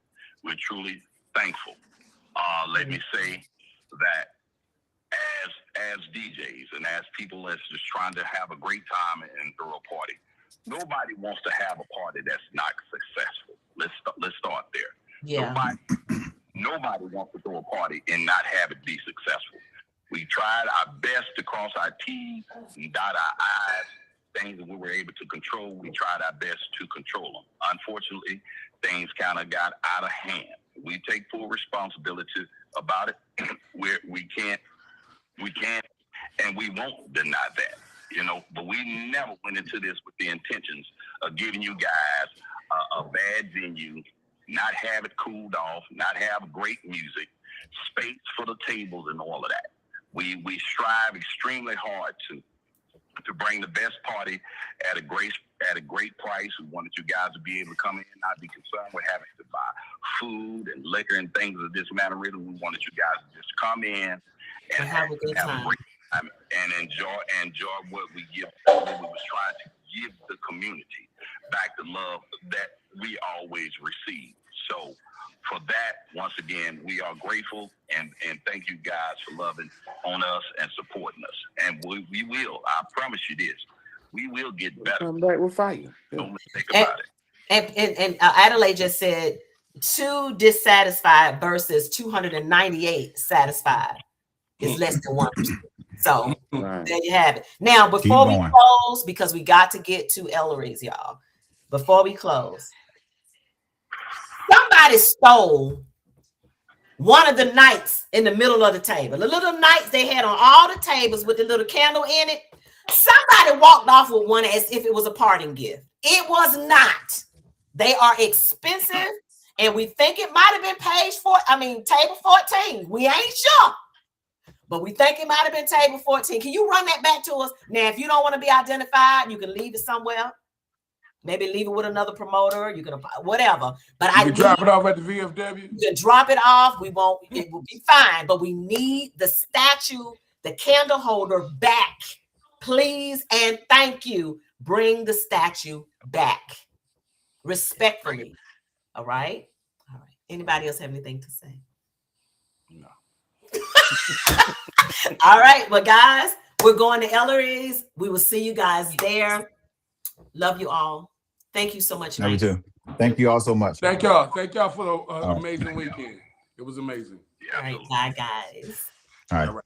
We're truly thankful. Let me say that as DJs and as people that's just trying to have a great time and throw a party, nobody wants to have a party that's not successful. Let's start there. Yeah. Nobody wants to throw a party and not have it be successful. We tried our best to cross our T's and dot our I's. Things that we were able to control, we tried our best to control them. Unfortunately, things kind of got out of hand. We take full responsibility about it. We can't, and we won't deny that. You know, but we never went into this with the intentions of giving you guys a bad venue, not have it cooled off, not have great music, space for the tables and all of that. We strive extremely hard to bring the best party at a great price. We wanted you guys to be able to come in, not be concerned with having to buy food and liquor and things of this matter. Really, we wanted you guys to just come in and have a great time and enjoy what we give. What we was trying to give the community back the love that we always receive. So for that, once again, we are grateful and thank you guys for loving on us and supporting us. And we will, I promise you this, we will get better. Come back with fire. Don't think about it. And Adelaide just said 2 dissatisfied versus 298 satisfied is less than 1%. So Right. there you have it. Now, before we close, because we got to get to Ellery's, y'all. Before we close, somebody stole one of the Knights in the middle of the table. The little Knights they had on all the tables with the little candle in it. Somebody walked off with one as if it was a parting gift. It was not. They are expensive, and we think it might have been table 14. We ain't sure. But we think it might have been table 14. Can you run that back to us? Now, if you don't want to be identified, you can leave it somewhere. Maybe leave it with another promoter. You can whatever. But you can drop it off at the VFW. You can drop it off. It will be fine. But we need the statue, the candle holder back. Please and thank you. Bring the statue back. Respectfully. All right? All right. Anybody else have anything to say? No. All right. Well, guys, we're going to Ellery's. We will see you guys there. Love you all. Thank you so much. Love you too. Thank you all so much. Thank y'all. Thank y'all for the amazing weekend. It was amazing. All right. Bye, guys. All right.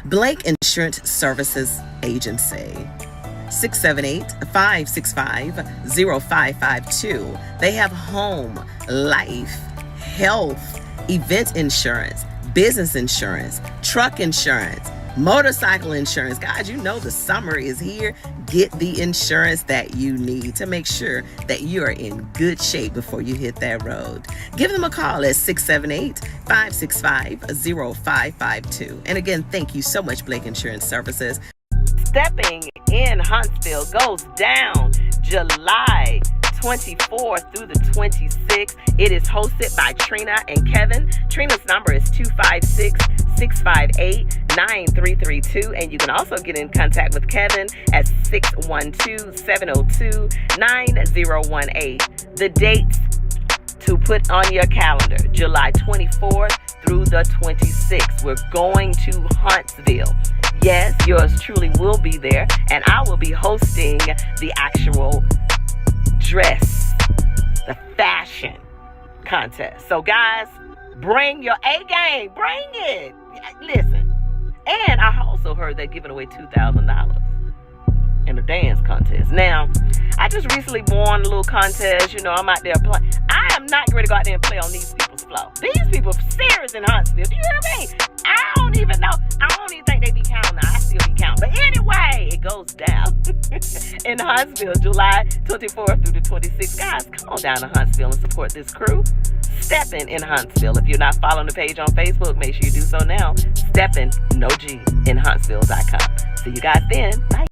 Blake Insurance Services Agency. 678-565-0552. They have home, life, health, event insurance, business insurance, truck insurance, motorcycle insurance. Guys, you know the summer is here. Get the insurance that you need to make sure that you are in good shape before you hit that road. Give them a call at 678-565-0552. And again, thank you so much, Blake Insurance Services. Stepping in Huntsville goes down July 24th through the 26th. It is hosted by Trina and Kevin. Trina's number is 256-6 658-9332. And you can also get in contact with Kevin at 612-702-9018. The dates to put on your calendar: July 24th through the 26th. We're going to Huntsville. Yes, yours truly will be there, and I will be hosting the actual dress, the fashion contest. So guys, bring your A game, bring it. Listen, and I also heard they're giving away $2,000 in a dance contest. Now, I just recently won a little contest. You know, I'm out there playing. I am not ready to go out there and play on these people's flow. These people are serious in Huntsville. Do you hear me? I don't even know. I don't even think they be counting. I still be counting. But anyway, it goes down in Huntsville, July 24th through the 26th. Guys, come on down to Huntsville and support this crew. Steppin' in Huntsville. If you're not following the page on Facebook, make sure you do so now. Steppin', no G, in Huntsville.com. See you guys then. Bye.